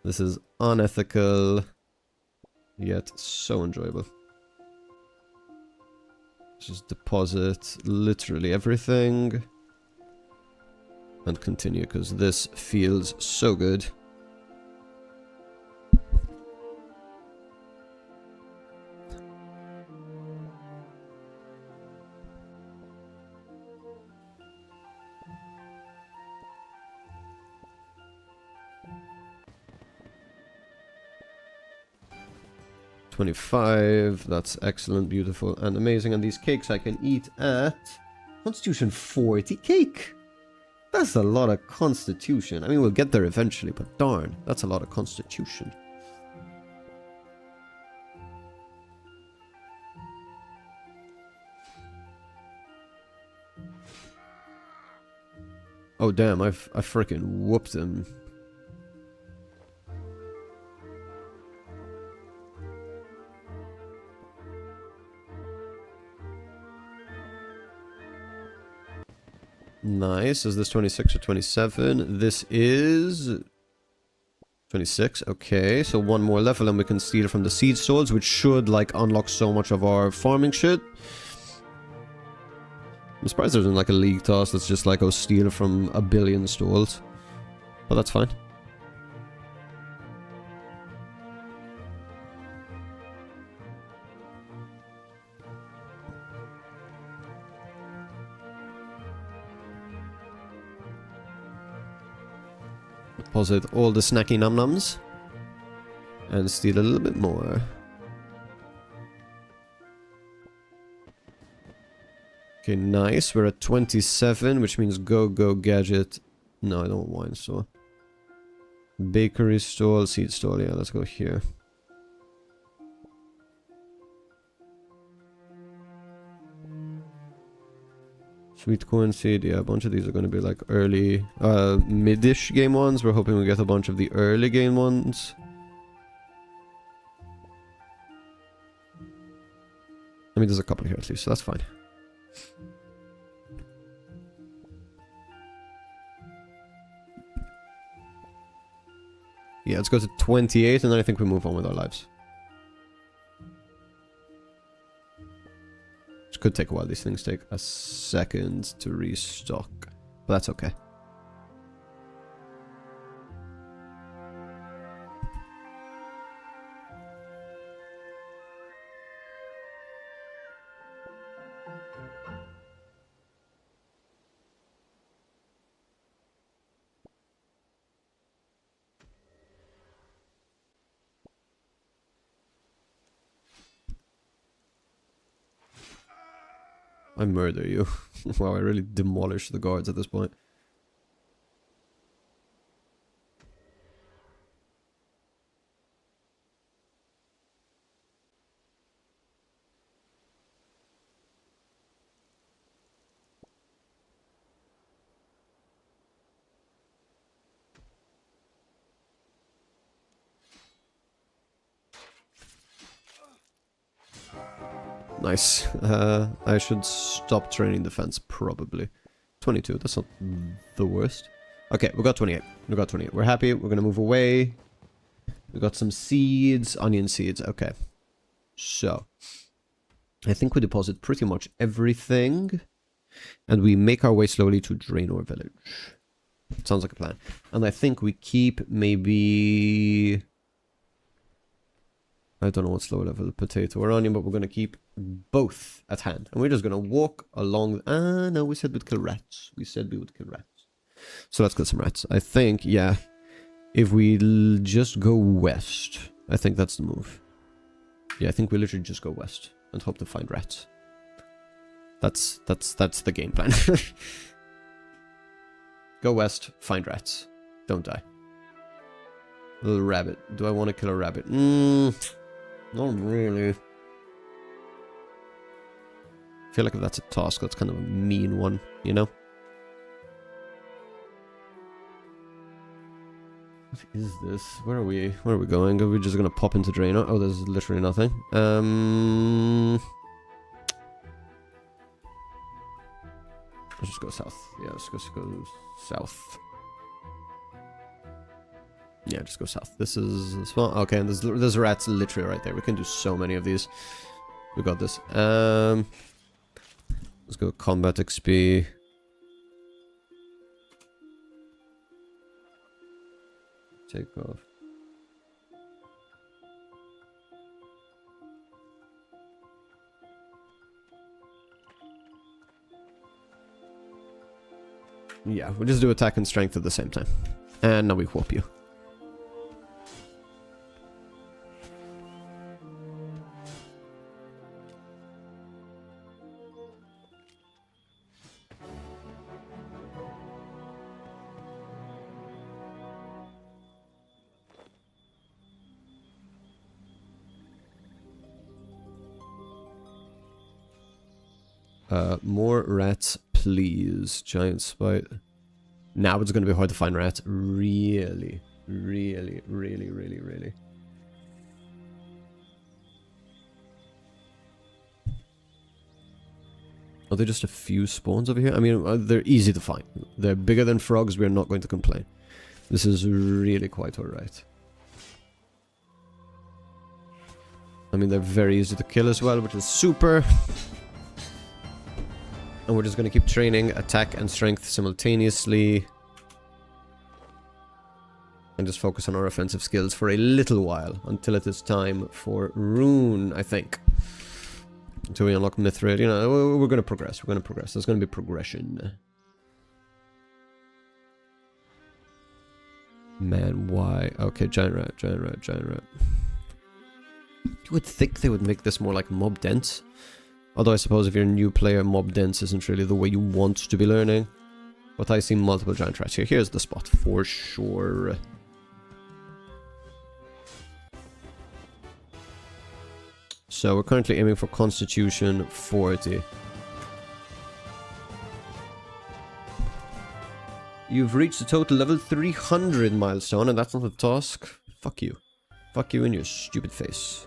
This is unethical, yet so enjoyable. Just deposit literally everything. And continue, because this feels so good. $25, that's excellent, beautiful, and amazing. And these cakes I can eat at Constitution 40 cake. That's a lot of Constitution. I mean, we'll get there eventually, but darn, that's a lot of Constitution. Oh damn, I freaking whooped him. Nice. Is this 26 or 27? This is 26. Okay, so one more level and we can steal from the seed stalls, which should like unlock so much of our farming shit. I'm surprised there isn't like a league task that's just like, oh, steal from a billion stalls. But that's fine. Deposit all the snacky num-nums. And steal a little bit more. Okay, nice. We're at 27, which means go gadget. No, I don't want wine store. Bakery stall, seed stall. Yeah, let's go here. Sweet corn seed, yeah, a bunch of these are going to be like early, mid-ish game ones. We're hoping we get a bunch of the early game ones. I mean, there's a couple here at least, so that's fine. Yeah, let's go to 28 and then I think we move on with our lives. Which could take a while. These things take a second to restock. But that's okay. I murder you. Wow, I really demolished the guards at this point. Nice. I should stop training defense, probably. 22, that's not the worst. Okay, we got 28. We got 28. We're happy. We're gonna move away. We got some seeds. Onion seeds. Okay. So, I think we deposit pretty much everything. And we make our way slowly to Draenor Village. Sounds like a plan. And I think we keep maybe... I don't know what's low level, potato or onion, but we're going to keep both at hand. And we're just going to walk along... no, we said we'd kill rats. We said we would kill rats. So let's kill some rats. I think, yeah, if we just go west, I think that's the move. Yeah, I think we literally just go west and hope to find rats. That's the game plan. Go west, find rats. Don't die. Little rabbit. Do I want to kill a rabbit? Not really. I feel like if that's a task, that's kind of a mean one, you know? What is this? Where are we? Where are we going? Are we just gonna pop into Draenor? Oh, there's literally nothing. Let's just go south. Yeah, let's just go south. Yeah, just go south. This is... Well, okay, and there's rats literally right there. We can do so many of these. We got this. Let's go combat XP. Take off. Yeah, we'll just do attack and strength at the same time. And now we whoop you. More rats, please. Giant spite. Now it's going to be hard to find rats. Really. Really. Are there just a few spawns over here? I mean, they're easy to find. They're bigger than frogs. We're not going to complain. This is really quite alright. I mean, they're very easy to kill as well, which is super. And we're just going to keep training attack and strength simultaneously. And just focus on our offensive skills for a little while. Until it is time for Rune, I think. Until we unlock Mithril. You know, we're going to progress. We're going to progress. There's going to be progression. Man, why? Okay, giant rat. You would think they would make this more like mob dense. Although I suppose if you're a new player, mob dense isn't really the way you want to be learning. But I see multiple giant rats here. Here's the spot for sure. So we're currently aiming for Constitution 40. You've reached the total level 300 milestone, and that's not a task. Fuck you. Fuck you in your stupid face.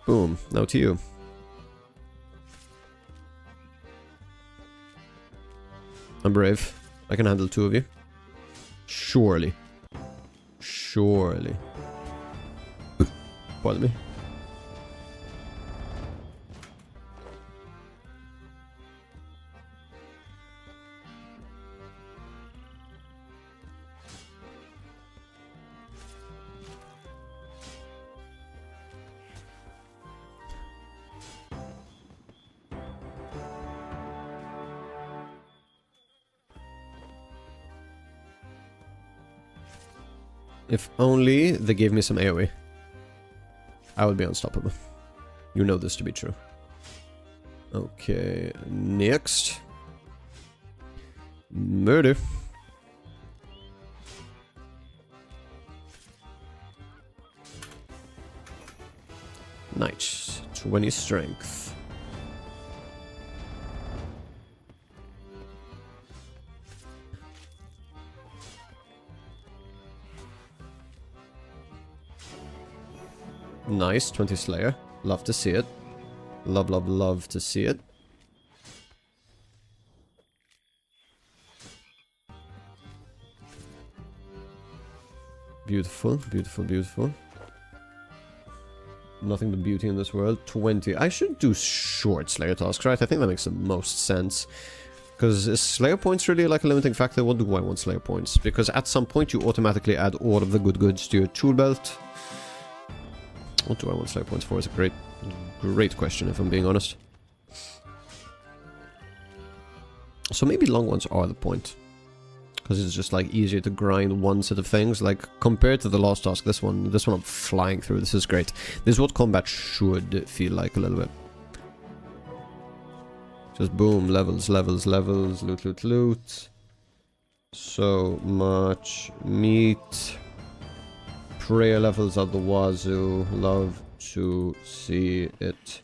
Boom. Now to you. I'm brave. I can handle two of you. Surely. Surely. Pardon me. If only they gave me some AoE. I would be unstoppable. You know this to be true. Okay, next. Murder. Nice. 20 strength. Nice, 20 Slayer. Love to see it. Love, love, love to see it. Beautiful, beautiful, beautiful. Nothing but beauty in this world. 20. I should do short Slayer tasks, right? I think that makes the most sense. Because is Slayer points really like a limiting factor? What do I want Slayer points? Because at some point you automatically add all of the good goods to your tool belt. What do I want Slayer points for? It's a great question, if I'm being honest. So maybe long ones are the point. Because it's just like easier to grind one set of things. Like compared to the last task, this one I'm flying through. This is great. This is what combat should feel like a little bit. Just boom, levels, levels, levels, loot, loot, loot. So much meat. Prayer levels at the wazoo. Love to see it.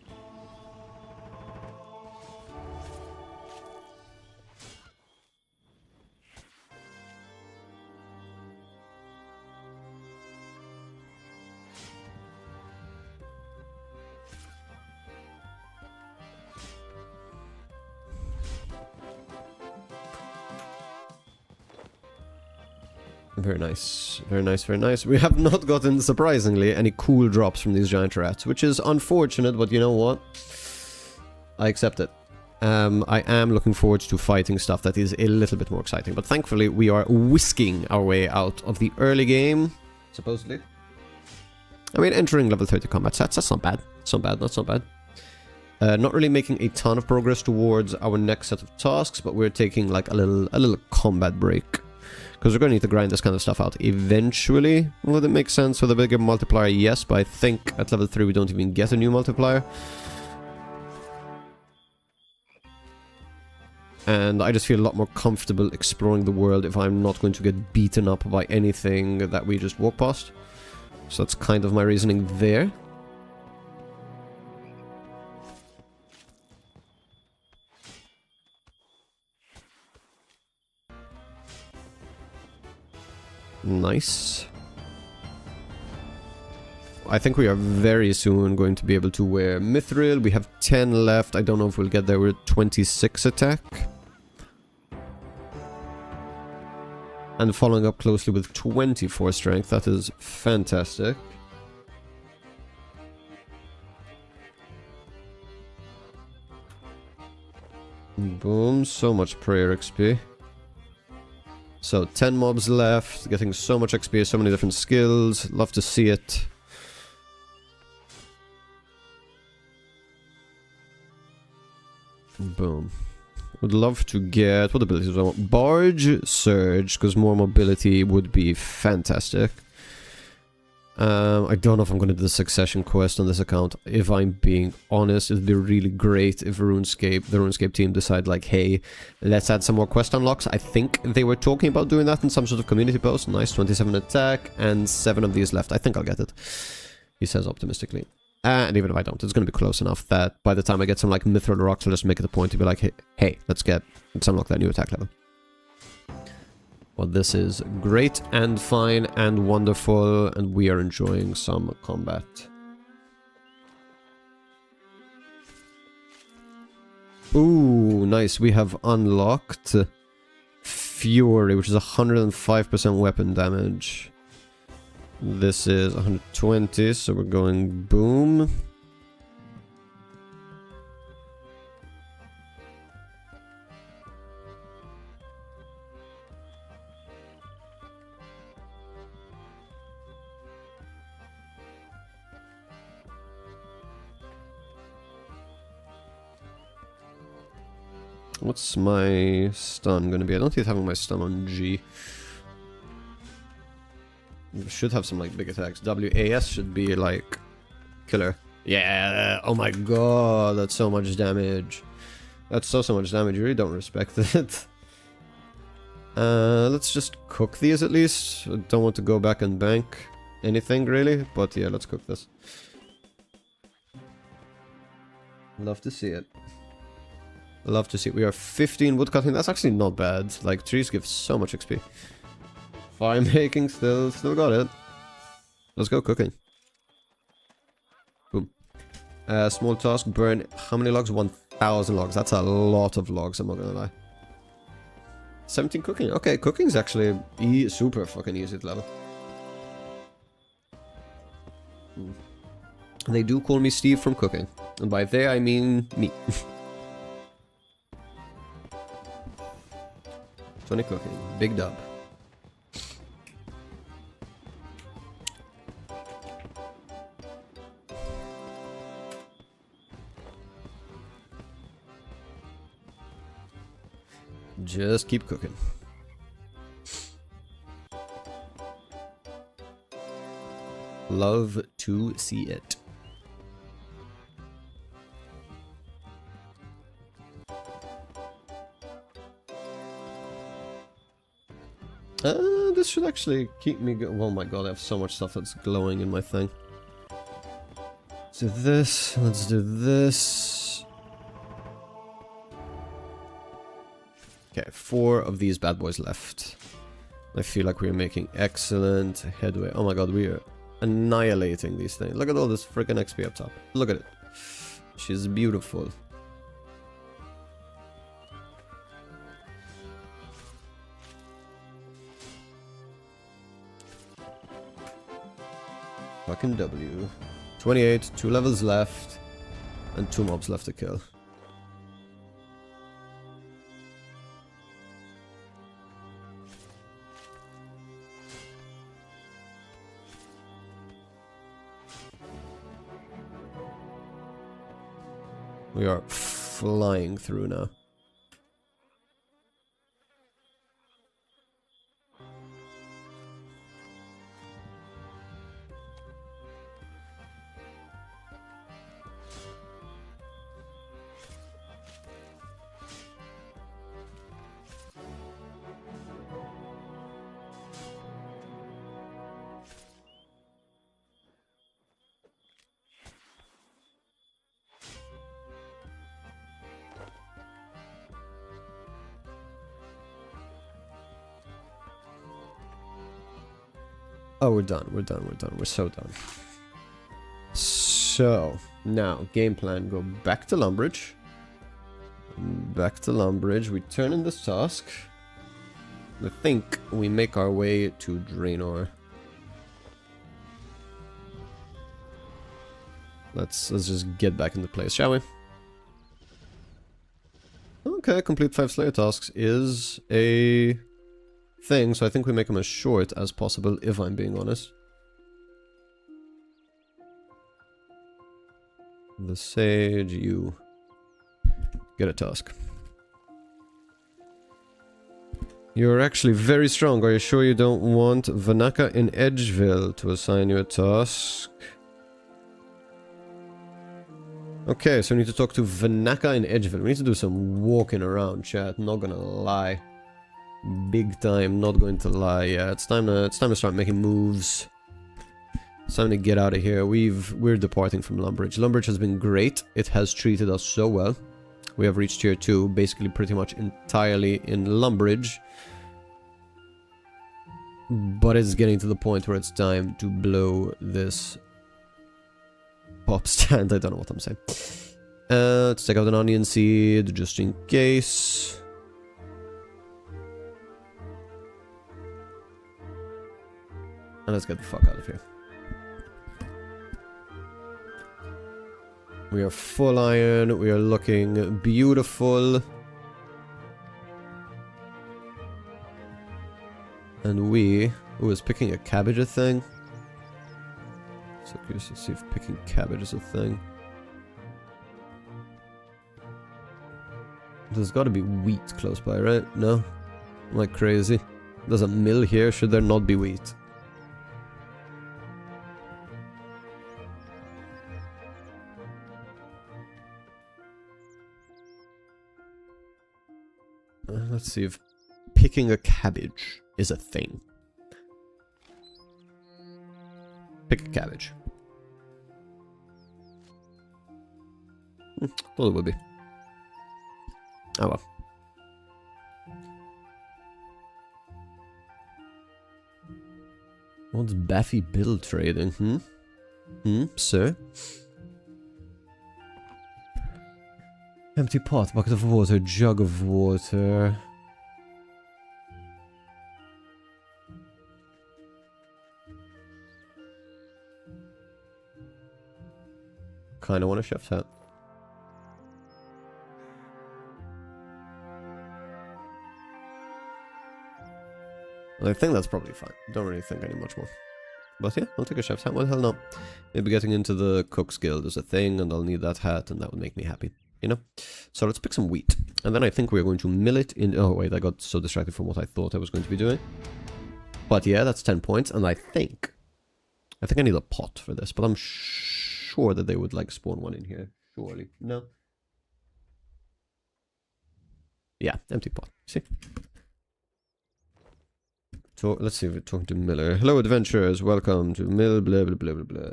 Very nice, very nice, very nice. We have not gotten, surprisingly, any cool drops from these giant rats, which is unfortunate, but you know what? I accept it. I am looking forward to fighting stuff that is a little bit more exciting, but thankfully we are whisking our way out of the early game, supposedly. I mean, entering level 30 combat sets, that's not bad. It's not bad, that's not bad. Not really making a ton of progress towards our next set of tasks, but we're taking like a little combat break. Because we're going to need to grind this kind of stuff out eventually. Would it make sense with a bigger multiplier? Yes, but I think at level 3 we don't even get a new multiplier. And I just feel a lot more comfortable exploring the world if I'm not going to get beaten up by anything that we just walk past. So that's kind of my reasoning there. Nice. I think we are very soon going to be able to wear Mithril. We have 10 left. I don't know if we'll get there with 26 attack. And following up closely with 24 strength. That is fantastic. Boom. So much prayer XP. So, 10 mobs left, getting so much XP, so many different skills, love to see it. Boom. Would love to get, what abilities do I want? Barge, Surge, because more mobility would be fantastic. I don't know if I'm going to do the Succession quest on this account. If I'm being honest, it'd be really great if the RuneScape team decide like, hey, let's add some more quest unlocks. I think they were talking about doing that in some sort of community post. Nice, 27 attack and 7 of these left. I think I'll get it, he says optimistically. And even if I don't, it's going to be close enough that by the time I get some like Mithril rocks, I'll just make it a point to be like, hey, let's unlock that new attack level. Well, this is great and fine and wonderful, and we are enjoying some combat. Ooh, nice. We have unlocked Fury, which is 105% weapon damage. This is 120, so we're going boom. What's my stun gonna be? I don't think having my stun on G. should have some like big attacks. WAS should be like killer. Yeah, oh my god, that's so much damage. That's so much damage, you really don't respect it. Let's just cook these at least. I don't want to go back and bank anything really, but yeah, let's cook this. Love to see it. Love to see it. We are 15 woodcutting, that's actually not bad. Like, trees give so much XP. Fire making, still got it. Let's go cooking. Boom. Small task, burn how many logs? 1,000 logs. That's a lot of logs, I'm not gonna lie. 17 cooking. Okay, cooking's actually super fucking easy to level. They do call me Steve from cooking. And by they, I mean me. 20 cooking. Big dub. Just keep cooking. Love to see it. This should actually keep me going. Oh my god, I have so much stuff that's glowing in my thing. Let's do this. Let's do this. Okay, 4 of these bad boys left. I feel like we're making excellent headway. Oh my god, we are annihilating these things. Look at all this freaking XP up top. Look at it. She's beautiful. Fucking W. 28, 2 levels left, and 2 mobs left to kill. We are flying through now. Oh, we're done. We're so done. So, now, game plan. Go back to Lumbridge. We turn in this task. I think we make our way to Draenor. Let's just get back into place, shall we? Okay, complete 5 Slayer tasks is a thing, so I think we make them as short as possible, if I'm being honest. The Sage, you get a task. You're actually very strong. Are you sure you don't want Vanaka in Edgeville to assign you a task? Okay, so we need to talk to Vanaka in Edgeville. We need to do some walking around, chat, not gonna lie. Big time, not going to lie. Yeah, it's time to start making moves. It's time to get out of here. We're departing from Lumbridge. Lumbridge has been great. It has treated us so well. We have reached tier 2, basically pretty much entirely in Lumbridge. But it's getting to the point where it's time to blow this pop stand. I don't know what I'm saying. Let's take out an onion seed, just in case. And let's get the fuck out of here. We are full iron, we are looking beautiful. And we... Ooh, is picking a cabbage a thing? So curious to see if picking cabbage is a thing. There's gotta be wheat close by, right? No? Am I crazy? There's a mill here, should there not be wheat? Let's see if picking a cabbage is a thing. Pick a cabbage. Thought it would be. Oh well. What's Baffy Bill trading? Sir? Empty pot, bucket of water, jug of water. Kinda want a chef's hat. I think that's probably fine. Don't really think any much more. But yeah, I'll take a chef's hat. What the hell not? Maybe getting into the cook's guild is a thing, and I'll need that hat, and that would make me happy. You know? So let's pick some wheat. And then I think we're going to mill it in... Oh, wait, I got so distracted from what I thought I was going to be doing. But yeah, that's 10 points, and I think I need a pot for this, but I'm sure that they would, like, spawn one in here. Surely. No? Yeah, empty pot. See? So, let's see if we're talking to Miller. Hello, adventurers. Welcome to Mill, blah, blah, blah, blah, blah.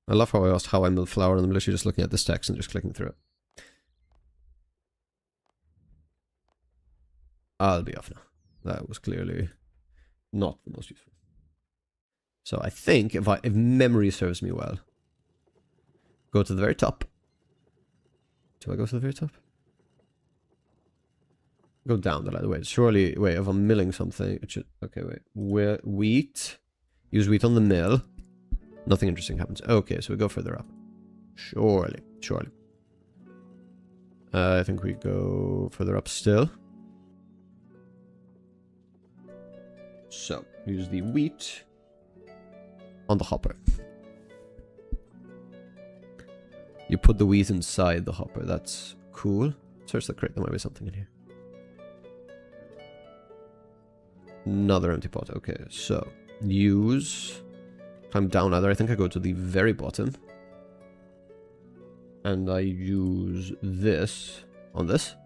I love how I asked how I mill flour, and I'm literally just looking at this text and just clicking through it. I'll be off now. That was clearly not the most useful. So I think if memory serves me well, go to the very top. Do I go to the very top? Go down the ladder. Wait, surely. Wait, if I'm milling something, it should. Okay, wait. Wheat. Use wheat on the mill. Nothing interesting happens. Okay, so we go further up. Surely. I think we go further up still. So, use the wheat on the hopper. You put the wheat inside the hopper. That's cool. Search the crate. There might be something in here. Another empty pot. Okay, so use... Climb down ladder. I think I go to the very bottom. And I use this on this.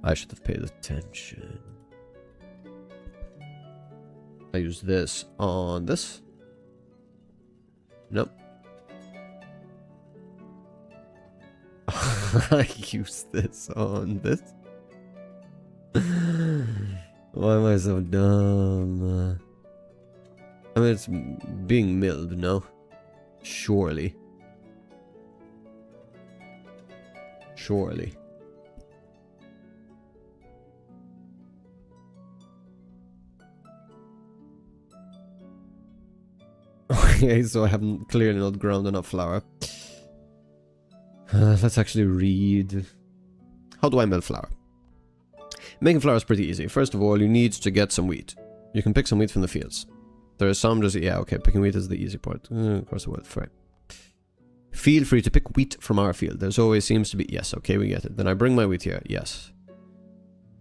I should have paid attention. I use this on this. Nope. I use this on this. Why am I so dumb? I mean, it's being milled, no? Surely. Surely. Okay, so I haven't clearly not ground enough flour. Let's actually read. How do I mill flour? Making flour is pretty easy. First of all, you need to get some wheat. You can pick some wheat from the fields. There are some just... Yeah, okay, picking wheat is the easy part. Across the world, fair. Feel free to pick wheat from our field. There's always seems to be... Yes, okay, we get it. Then I bring my wheat here. Yes.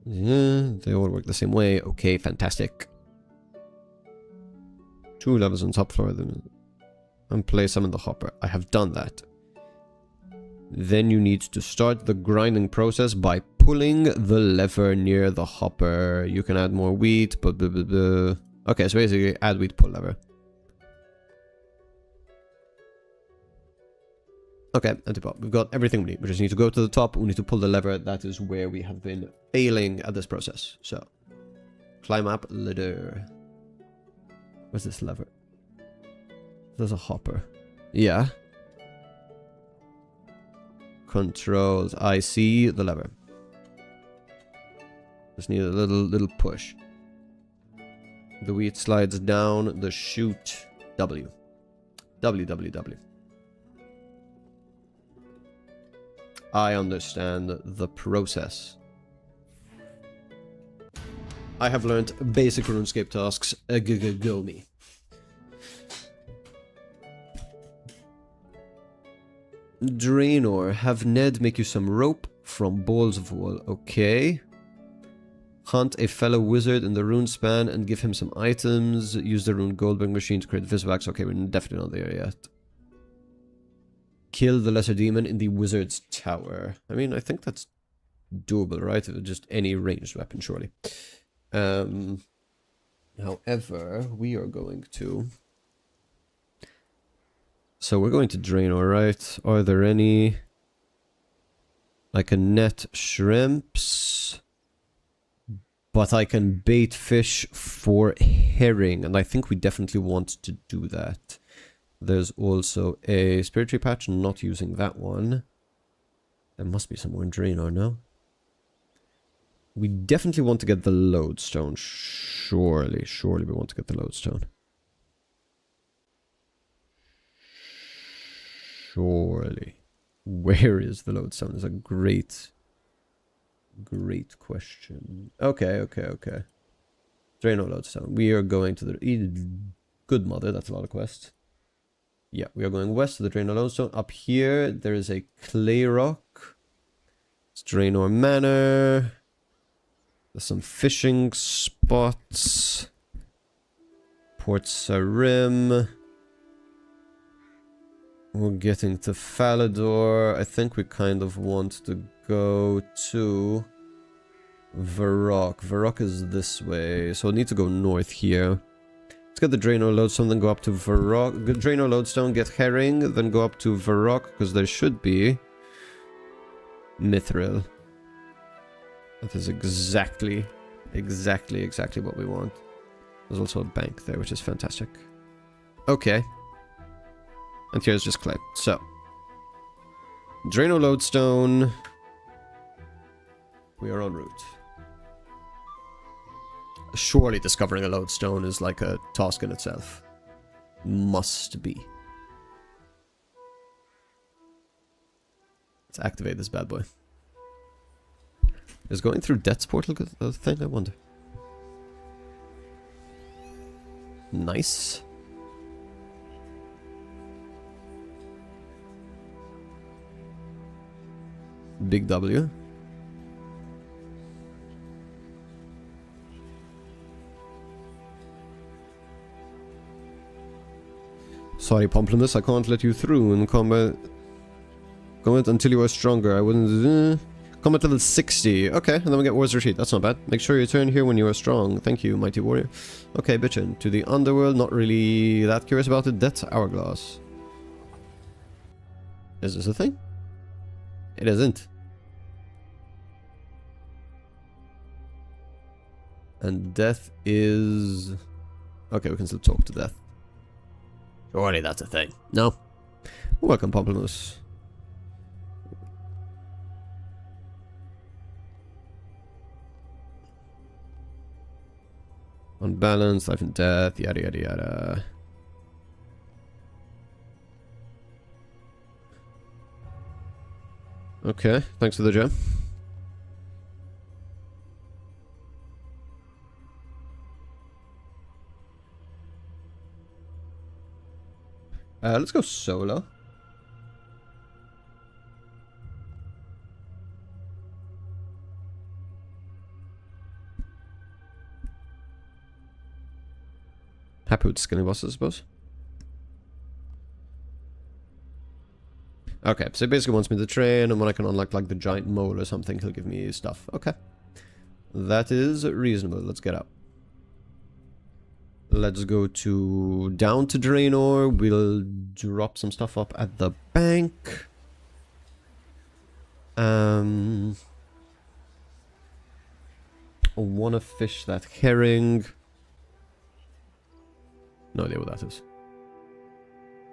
Yeah, they all work the same way. Okay, fantastic. 2 levels on top floor. And place them in the hopper. I have done that. Then you need to start the grinding process by pulling the lever near the hopper. You can add more wheat, but... Okay, so basically add wheat, pull lever. Okay, antipop. We've got everything we need. We just need to go to the top. We need to pull the lever. That is where we have been failing at this process. So, climb up ladder. Where's this lever? There's a hopper. Yeah. Controls. I see the lever. Just need a little push. The wheat slides down the chute. W. W. I understand the process. I have learned basic RuneScape tasks. Go me. Draenor, have Ned make you some rope from balls of wool. Okay. Hunt a fellow wizard in the rune span and give him some items. Use the rune Goldberg machine to create Visvax. Okay, we're definitely not there yet. Kill the lesser demon in the wizard's tower. I mean, I think that's doable, right? Just any ranged weapon, surely. However, we are going to... So we're going to Draenor, right? Are there any... I can net shrimps... But I can bait fish for herring, and I think we definitely want to do that. There's also a spirit tree patch, not using that one. There must be somewhere in Draenor, no? We definitely want to get the lodestone. Surely we want to get the lodestone. Surely. Where is the lodestone is a great question. Okay. Draenor lodestone. We are going to the... Good Mother, that's a lot of quests. Yeah, we are going west to the Draenor lodestone. Up here, there is a clay rock. It's Draenor Manor. There's some fishing spots. Port Sarim. We're getting to Falador. I think we kind of want to go to Varrock. Varrock is this way, so we'll need to go north here. Let's get the Draenor Lodestone, then go up to Varrock. Draenor Lodestone, get Herring, then go up to Varrock, because there should be Mithril. That is exactly what we want. There's also a bank there, which is fantastic. Okay. And here's just clay. So, Draenor Lodestone. We are en route. Surely discovering a lodestone is like a task in itself. Must be. Let's activate this bad boy. Is going through Death's Portal a thing, I wonder? Nice. Big W. Sorry, Pomplamoose, I can't let you through in combat. Combat until you are stronger. I wouldn't... Combat level 60. Okay, and then we get War's Retreat. That's not bad. Make sure you turn here when you are strong. Thank you, mighty warrior. Okay, bitchin'. To the underworld. Not really that curious about it. Death's Hourglass. Is this a thing? It isn't. And Death is... Okay, we can still talk to Death. Surely that's a thing. No? Welcome, Pomplamoose. Unbalanced, life and death, yada yada yada. Okay, thanks for the gem. Let's go solo. Happy with skinny bosses, I suppose. Okay, so he basically wants me to train, and when I can unlock like the giant mole or something, he'll give me stuff. Okay. That is reasonable. Let's get up. Let's go down to Draenor. We'll drop some stuff up at the bank. I wanna fish that herring. No idea what that is.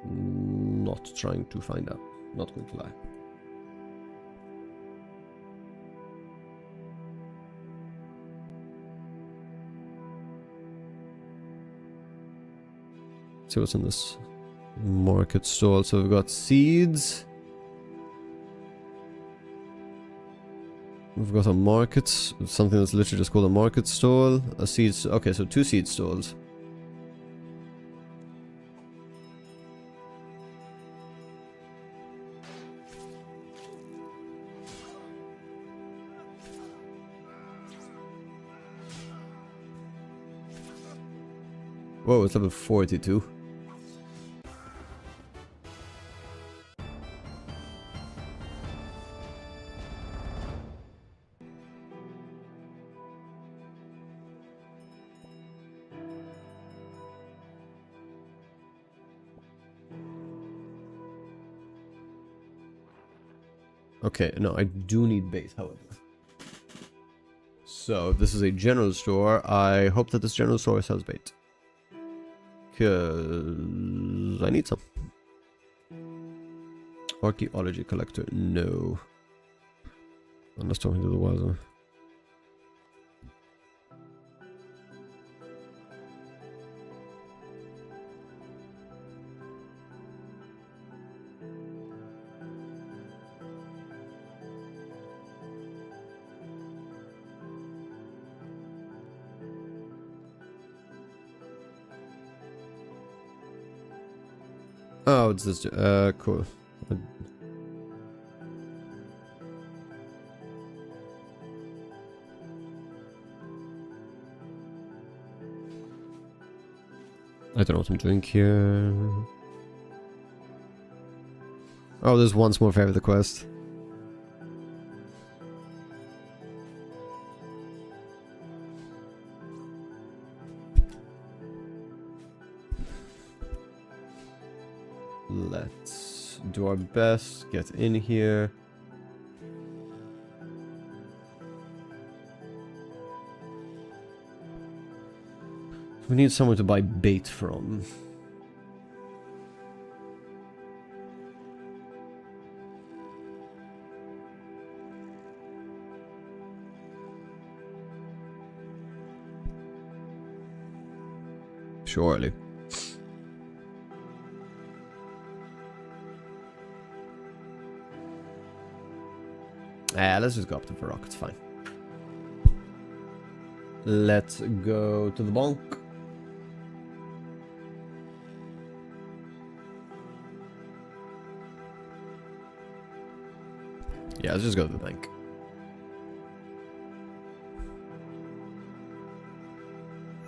Not trying to find out. Not going to lie. See what's in this market stall. So we've got seeds. We've got a market, something that's literally just called a market stall. A seeds. Okay, so 2 seed stalls. Whoa, it's level 42. Okay, no, I do need bait, however. So, this is a general store. I hope that this general store sells bait. Because I need some. Archaeology collector, no. Unless talking to the wild. Oh, it's this. Cool. I don't know what I'm doing here. Oh, there's once more favor the quest. Let's do our best, get in here. We need someone to buy bait from. Surely. Let's just go up to Varrock, it's fine. Let's go to the bonk. Yeah, let's just go to the bank.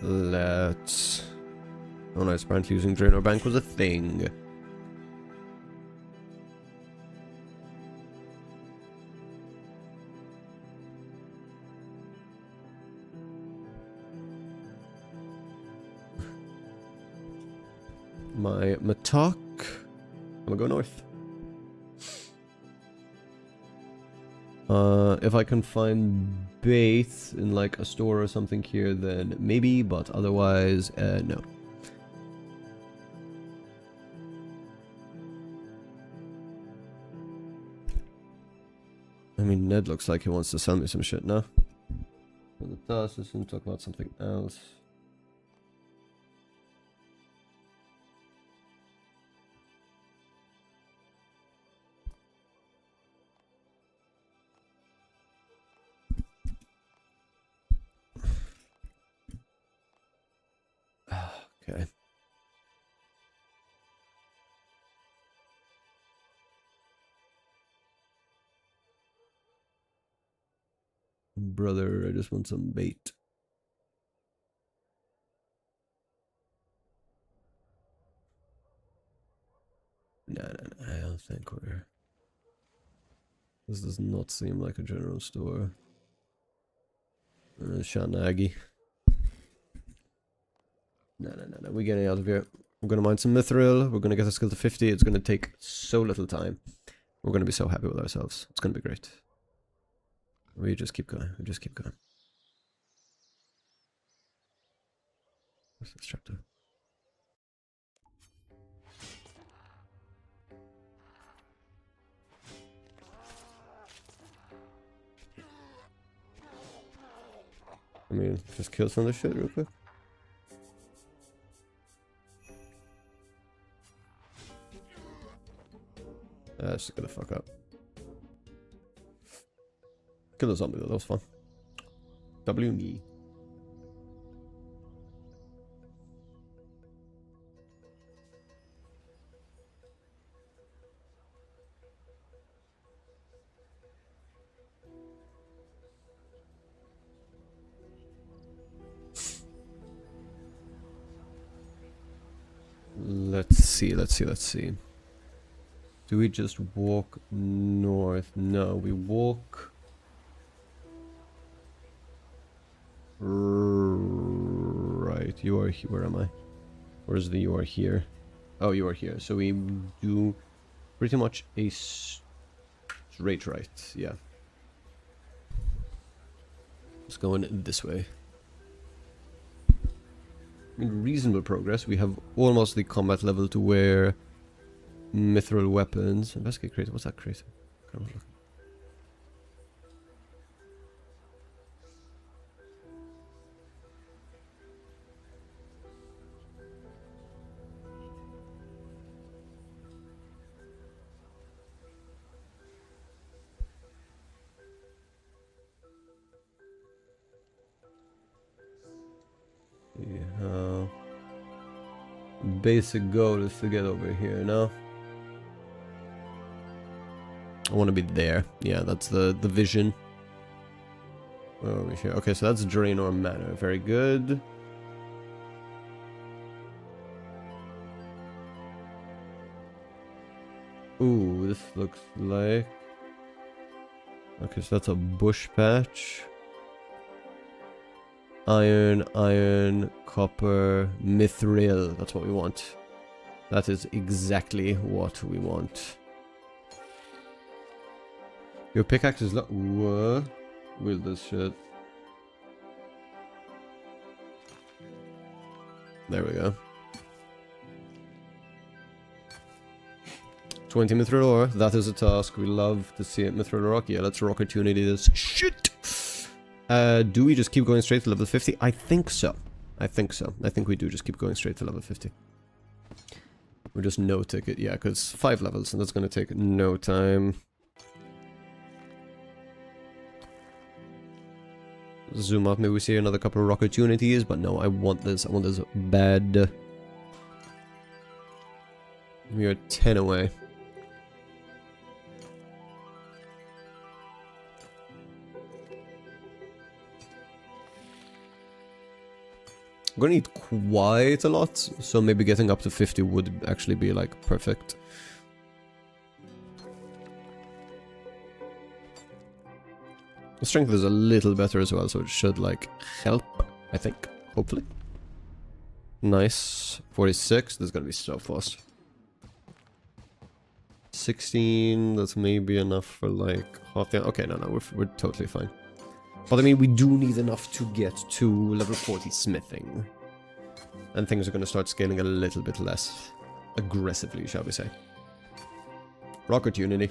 Let's... Oh nice, apparently using Draenor Bank was a thing. My Matok. I'm gonna go north. If I can find bait in like a store or something here, then maybe, but otherwise, no. I mean, Ned looks like he wants to sell me some shit now. But it does, let's talk about something else. Okay. Brother, I just want some bait. No, I don't think we're... This does not seem like a general store. Shanagi. No, we're getting out of here. We're gonna mine some mithril. We're gonna get the skill to 50. It's gonna take so little time. We're gonna be so happy with ourselves. It's gonna be great. We just keep going. We just keep going. What's this chapter? I mean, just kill some of this shit real quick. That's just gonna fuck up. Kill the zombie though, that was fun. W me. Let's see. Do we just walk north? No, we walk... Right, you are here. Where am I? Where's the you are here? Oh, you are here. So we do pretty much a straight right, yeah. It's going this way. Reasonable progress. We have almost the combat level to wear mithril weapons. Investigate crate. What's that crate? Come on, look. Yeah. Basic goal is to get over here now. I want to be there. Yeah, that's the vision. Over here. Okay, so that's Draenor Manor. Very good. Ooh, this looks like... Okay, so that's a bush patch. Iron, copper, mithril. That's what we want. That is exactly what we want. Your pickaxe is like... What? Wield this shit. There we go. 20 mithril ore. That is a task. We love to see it. Mithril rock. Yeah, let's rock opportunity this shit. Do we just keep going straight to level 50? I think so. I think we do just keep going straight to level 50. We're just no ticket. Yeah, because 5 levels, and that's going to take no time. Zoom out. Maybe we see another couple of opportunities, but no, I want this. I want this bad. We are 10 away. I'm gonna need quite a lot, so maybe getting up to 50 would actually be like perfect. The strength is a little better as well, so it should like help, I think, hopefully. Nice. 46, this is gonna be so fast. 16, that's maybe enough for like half the... Okay, no, we're totally fine. But I mean, we do need enough to get to level 40 smithing. And things are going to start scaling a little bit less aggressively, shall we say. Rock opportunity.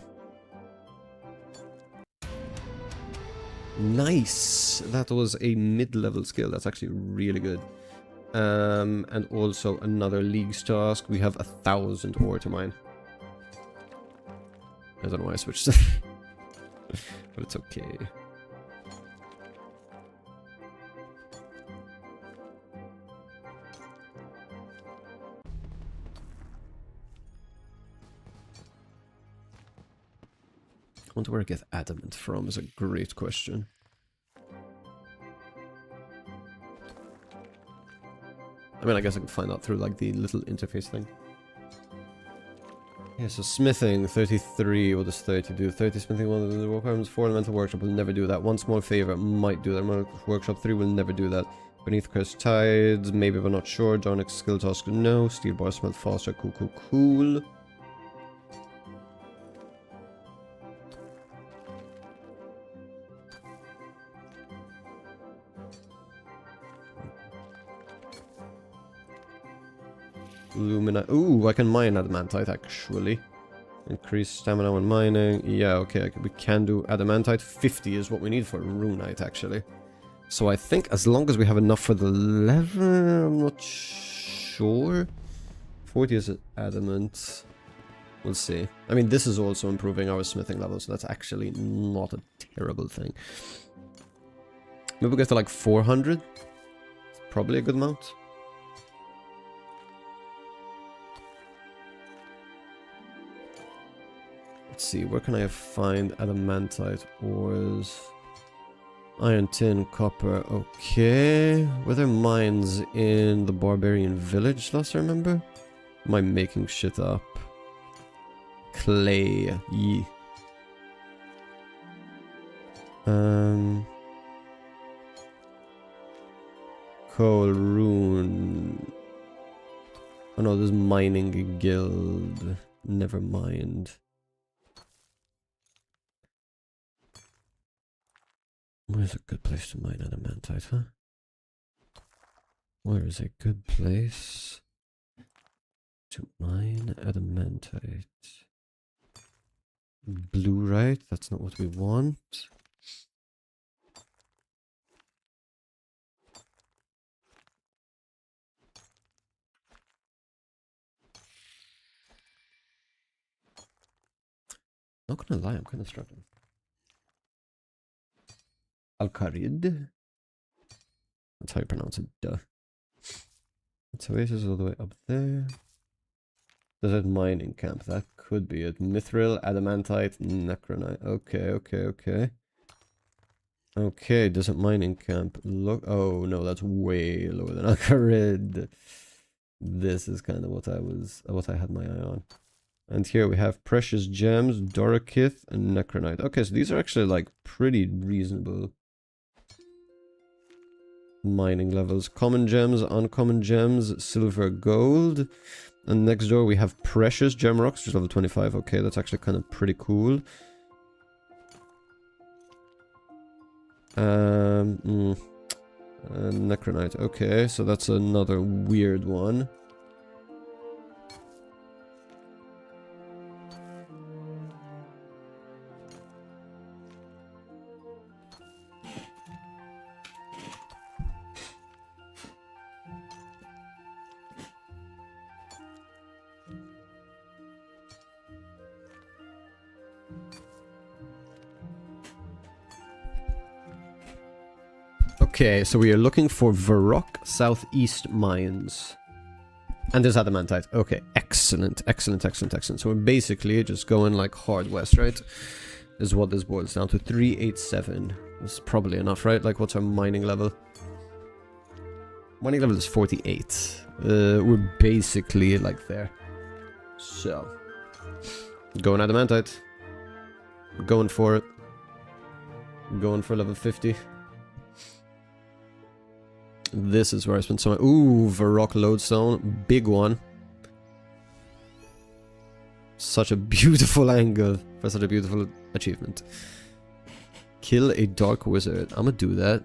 Nice! That was a mid-level skill. That's actually really good. And also another League's task. We have 1,000 ore to mine. I don't know why I switched. But it's okay. I wonder where I get adamant from is a great question. I mean, I guess I can find out through like the little interface thing. Yeah, so smithing, 33, what does 30 do? 30 smithing, 1 of the requirements, 4 elemental workshop will never do that. 1 small favor might do that. Workshop 3 will never do that. Beneath cursed tides, maybe but not sure. Darnic skill task, no. Steel bar smelt faster, cool. Lumina. Ooh, I can mine adamantite actually. Increase stamina when mining. Yeah, okay, we can do adamantite. 50 is what we need for runite actually. So I think as long as we have enough for the level, I'm not sure. 40 is adamant. We'll see. I mean, this is also improving our smithing level, so that's actually not a terrible thing. Maybe we'll get to like 400. It's probably a good amount. Let's see, where can I find adamantite ores? Iron, tin, copper, okay. Were there mines in the barbarian village last I remember? Am I making shit up? Clay. Yee. Coal rune. Oh no, there's mining guild. Never mind. Where's a good place to mine adamantite, huh? Where is a good place to mine adamantite? Blue, right? That's not what we want. Not gonna lie, I'm kind of struggling. Al-Kharid? That's how you pronounce it, duh. It's Oasis all the way up there. Desert mining camp, that could be it. Mithril, adamantite, necronite. Okay. Okay, desert mining camp. Look, oh no, that's way lower than Al-Kharid. This is kind of what I had my eye on. And here we have precious gems, dorokith, and necronite. Okay, so these are actually like pretty reasonable mining levels. Common gems, uncommon gems, silver, gold. And next door we have precious gem rocks, which is level 25. Okay, that's actually kind of pretty cool. Necronite. Okay, so that's another weird one. Okay, so we are looking for Varrock Southeast Mines. And there's adamantite. Okay, excellent. So we're basically just going like hard west, right? Is what this boils down to. 387. That's probably enough, right? Like, what's our mining level? Mining level is 48. We're basically like there. So, going adamantite. Going for it. Going for level 50. This is where I spent so much. Ooh, Varrock lodestone. Big one. Such a beautiful angle for such a beautiful achievement. Kill a dark wizard. I'm gonna do that.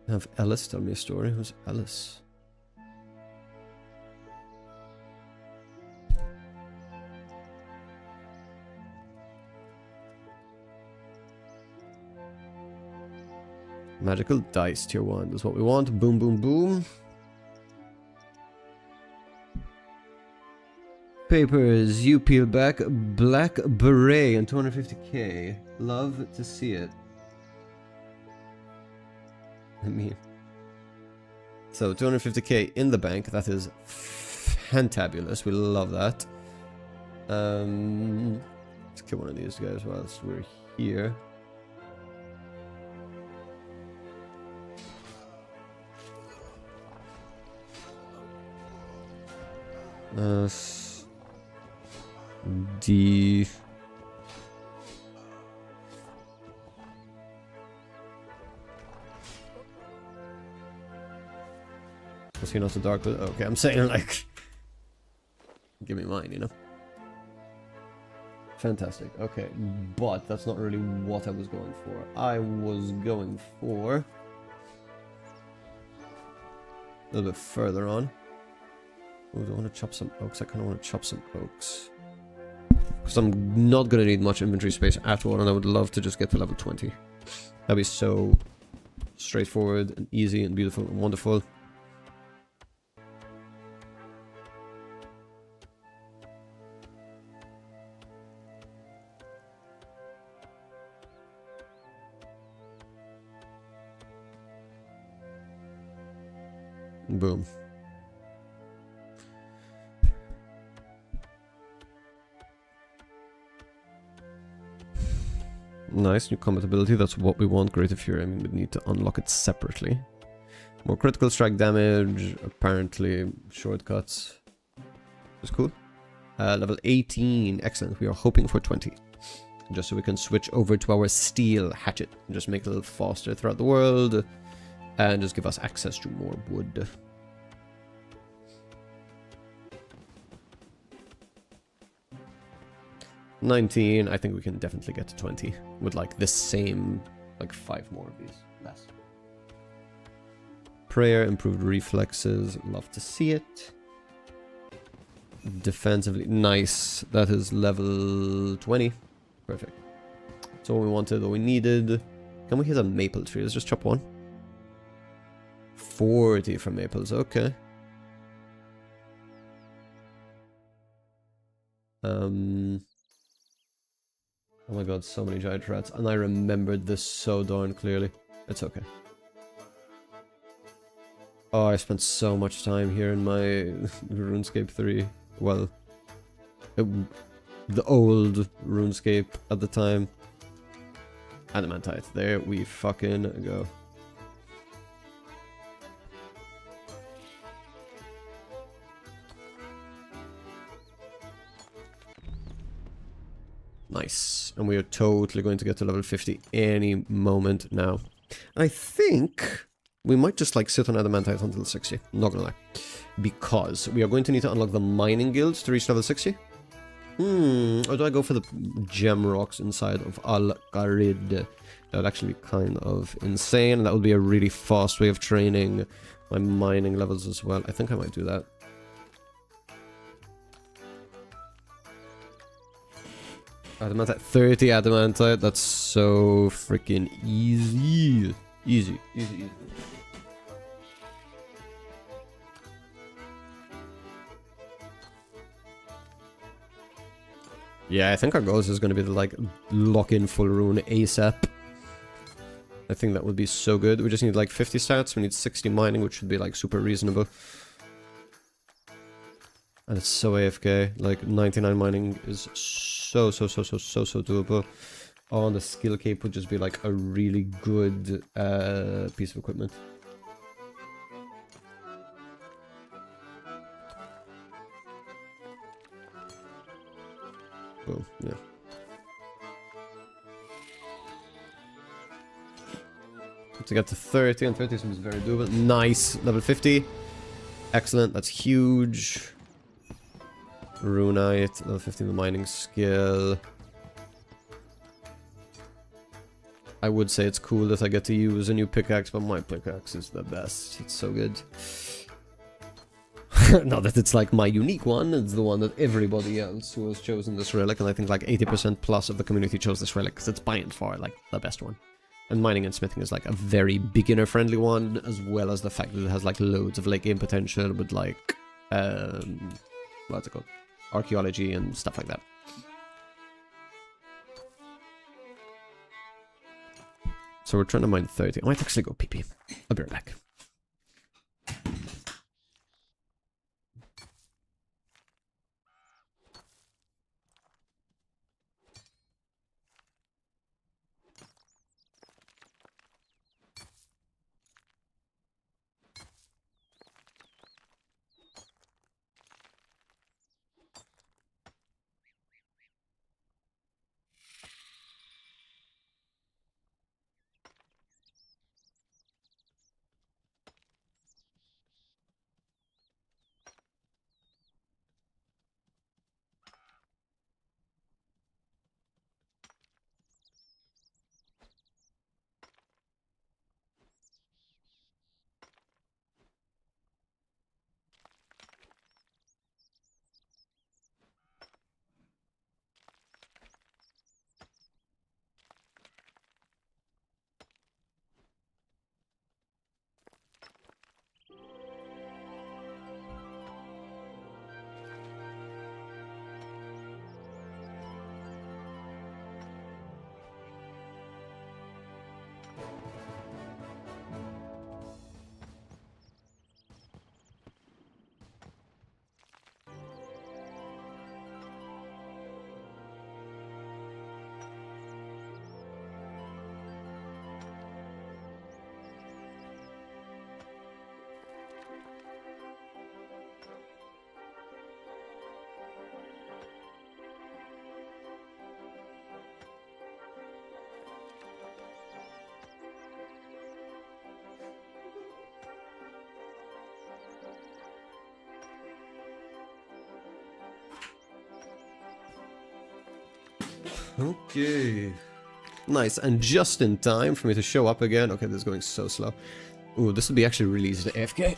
Have Ellis tell me a story. Who's Ellis? Magical dice tier 1. That's what we want. Boom, boom, boom. Papers, you peel back. Black beret and 250k. Love to see it. I mean, so 250k in the bank. That is fantabulous. We love that. Let's kill one of these guys whilst we're here. D. Was he not so dark? Okay, I'm saying like, give me mine, you know. Fantastic. Okay, but that's not really what I was going for. I was going for a little bit further on. Oh, do I want to chop some oaks? I kind of want to chop some oaks. Because I'm not going to need much inventory space at all, and I would love to just get to level 20. That'd be so straightforward and easy and beautiful and wonderful. Boom. Nice, new combat ability, that's what we want. Greater Fury, I mean, we need to unlock it separately. More critical strike damage, apparently shortcuts. That's cool. Level 18, excellent. We are hoping for 20. Just so we can switch over to our steel hatchet. And just make it a little faster throughout the world. And just give us access to more wood. $19, I think we can definitely get to 20. With like the same, like 5 more of these. Less. Prayer, improved reflexes, love to see it. Defensively, nice. That is level 20. Perfect. That's all we wanted, all we needed. Can we hit a maple tree? Let's just chop one. 40 from maples, okay. Oh my god, so many giant rats. And I remembered this so darn clearly. It's okay. Oh, I spent so much time here in my RuneScape 3. Well, the old RuneScape at the time. Adamantite. There we fucking go. Nice. And we are totally going to get to level 50 any moment now. I think we might just like sit on Adamantite until 60. Not gonna lie. Because we are going to need to unlock the mining guilds to reach level 60. Or do I go for the gem rocks inside of Al-Qarid? That would actually be kind of insane. That would be a really fast way of training my mining levels as well. I think I might do that. Adamantite, 30 adamantite, that's so freaking easy. Easy. Yeah, I think our goal is going to be to like lock in full rune ASAP. I think that would be so good. We just need like 50 stats, we need 60 mining, which should be like super reasonable. And it's so AFK, like 99 mining is so doable. Oh, and the skill cape would just be like a really good piece of equipment. Boom, yeah. To get to 30, and 30 seems very doable. Nice, level 50. Excellent, that's huge. Runite, level 15, the mining skill. I would say it's cool that I get to use a new pickaxe, but my pickaxe is the best. It's so good. Not that it's like my unique one, it's the one that everybody else who has chosen this relic, and I think like 80% plus of the community chose this relic, because it's by and far like the best one. And mining and smithing is like a very beginner friendly one, as well as the fact that it has like loads of late game potential with like, what's it called? Archaeology and stuff like that. So we're trying to mine 30. I might actually go pee-pee. I'll be right back. Okay. Nice, and just in time for me to show up again. Okay, this is going so slow. Ooh, this would be actually really easy to AFK.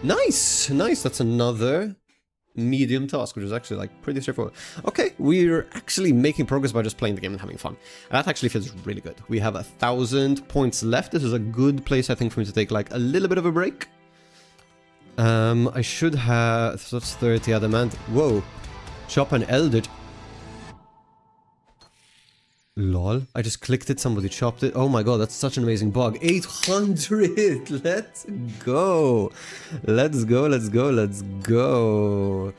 Nice, nice. That's another medium task, which is actually like pretty straightforward. Okay, we're actually making progress by just playing the game and having fun. And that actually feels really good. We have 1,000 points left. This is a good place, I think, for me to take like a little bit of a break. I should have... So that's 30 adamant. Whoa. Chop an eldritch. Lol. I just clicked it, somebody chopped it. Oh my god, that's such an amazing bug. 800! Let's go! Let's go, let's go, let's go!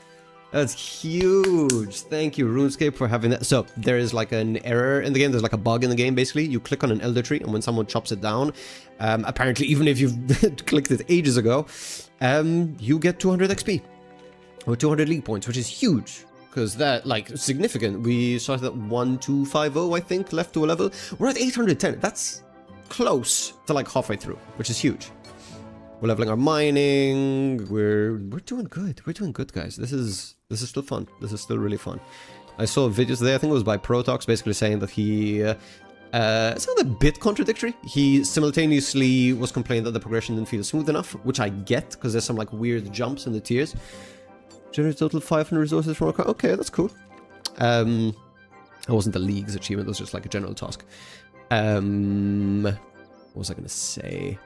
That's huge! Thank you, RuneScape, for having that. So, there is like an error in the game, there's like a bug in the game, basically. You click on an elder tree, and when someone chops it down, apparently even if you've clicked it ages ago, you get 200 XP. Or 200 league points, which is huge. Because that, like, significant. We started at 1250, I think, left to a level. We're at 810. That's close to, like, halfway through, which is huge. We're leveling our mining. We're doing good. We're doing good, guys. This is still fun. This is still really fun. I saw videos today, I think it was by Protox, basically saying that he... it's not a bit contradictory. He simultaneously was complaining that the progression didn't feel smooth enough, which I get, because there's some, like, weird jumps in the tiers. Generate total 500 resources from our car. Okay, that's cool. It wasn't the League's achievement, it was just like a general task. What was I gonna say?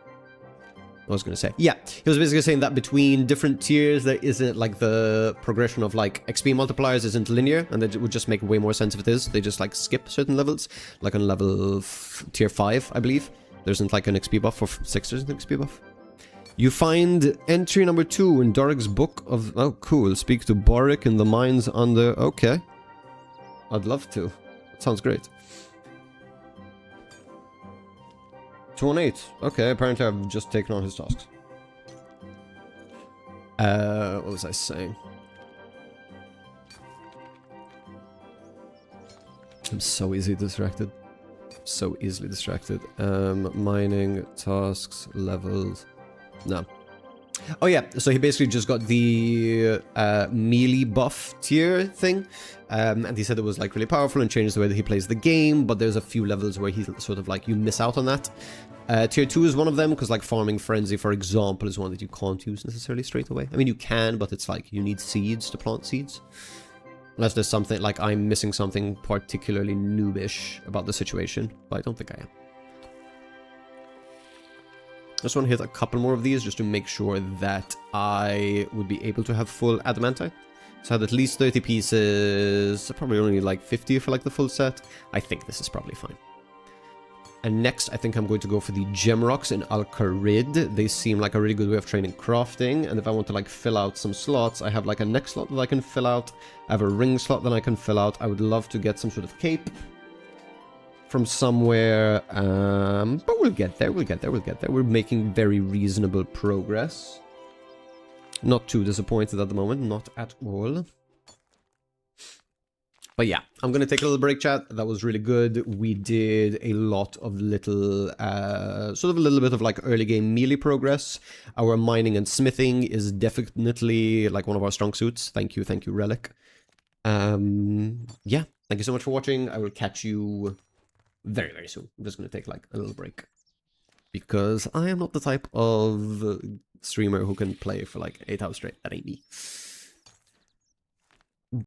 Yeah, he was basically saying that between different tiers, there isn't like the progression of like XP multipliers isn't linear, and it would just make way more sense if it is. They just like skip certain levels, like on level tier 5, I believe. There isn't like an XP buff, or 6 there's an XP buff. You find entry number 2 in Doric's book of... Oh, cool. Speak to Boric in the mines under... Okay. I'd love to. That sounds great. 218. Okay, apparently I've just taken on his tasks. What was I saying? I'm so easily distracted. So easily distracted. Mining, tasks, levels... No. Oh yeah, so he basically just got the melee buff tier thing, and he said it was like really powerful and changed the way that he plays the game, but there's a few levels where he sort of like, you miss out on that. Tier 2 is one of them, because like Farming Frenzy, for example, is one that you can't use necessarily straight away. I mean, you can, but it's like, you need seeds to plant seeds. Unless there's something, like I'm missing something particularly noobish about the situation, but I don't think I am. I just want to hit a couple more of these just to make sure that I would be able to have full adamantite. So I had at least 30 pieces, probably only like 50 for like the full set. I think this is probably fine. And next, I think I'm going to go for the gem rocks in Al-Kharid. They seem like a really good way of training crafting. And if I want to like fill out some slots, I have like a neck slot that I can fill out. I have a ring slot that I can fill out. I would love to get some sort of cape from somewhere, but we'll get there, we'll get there. We're making very reasonable progress. Not too disappointed at the moment, not at all. But yeah, I'm gonna take a little break, chat. That was really good. We did a lot of little, sort of a little bit of like early game melee progress. Our mining and smithing is definitely like one of our strong suits. Thank you, Relic. Yeah, thank you so much for watching. I will catch you very, very soon. I'm just going to take like a little break. Because I am not the type of streamer who can play for like 8 hours straight. That ain't me.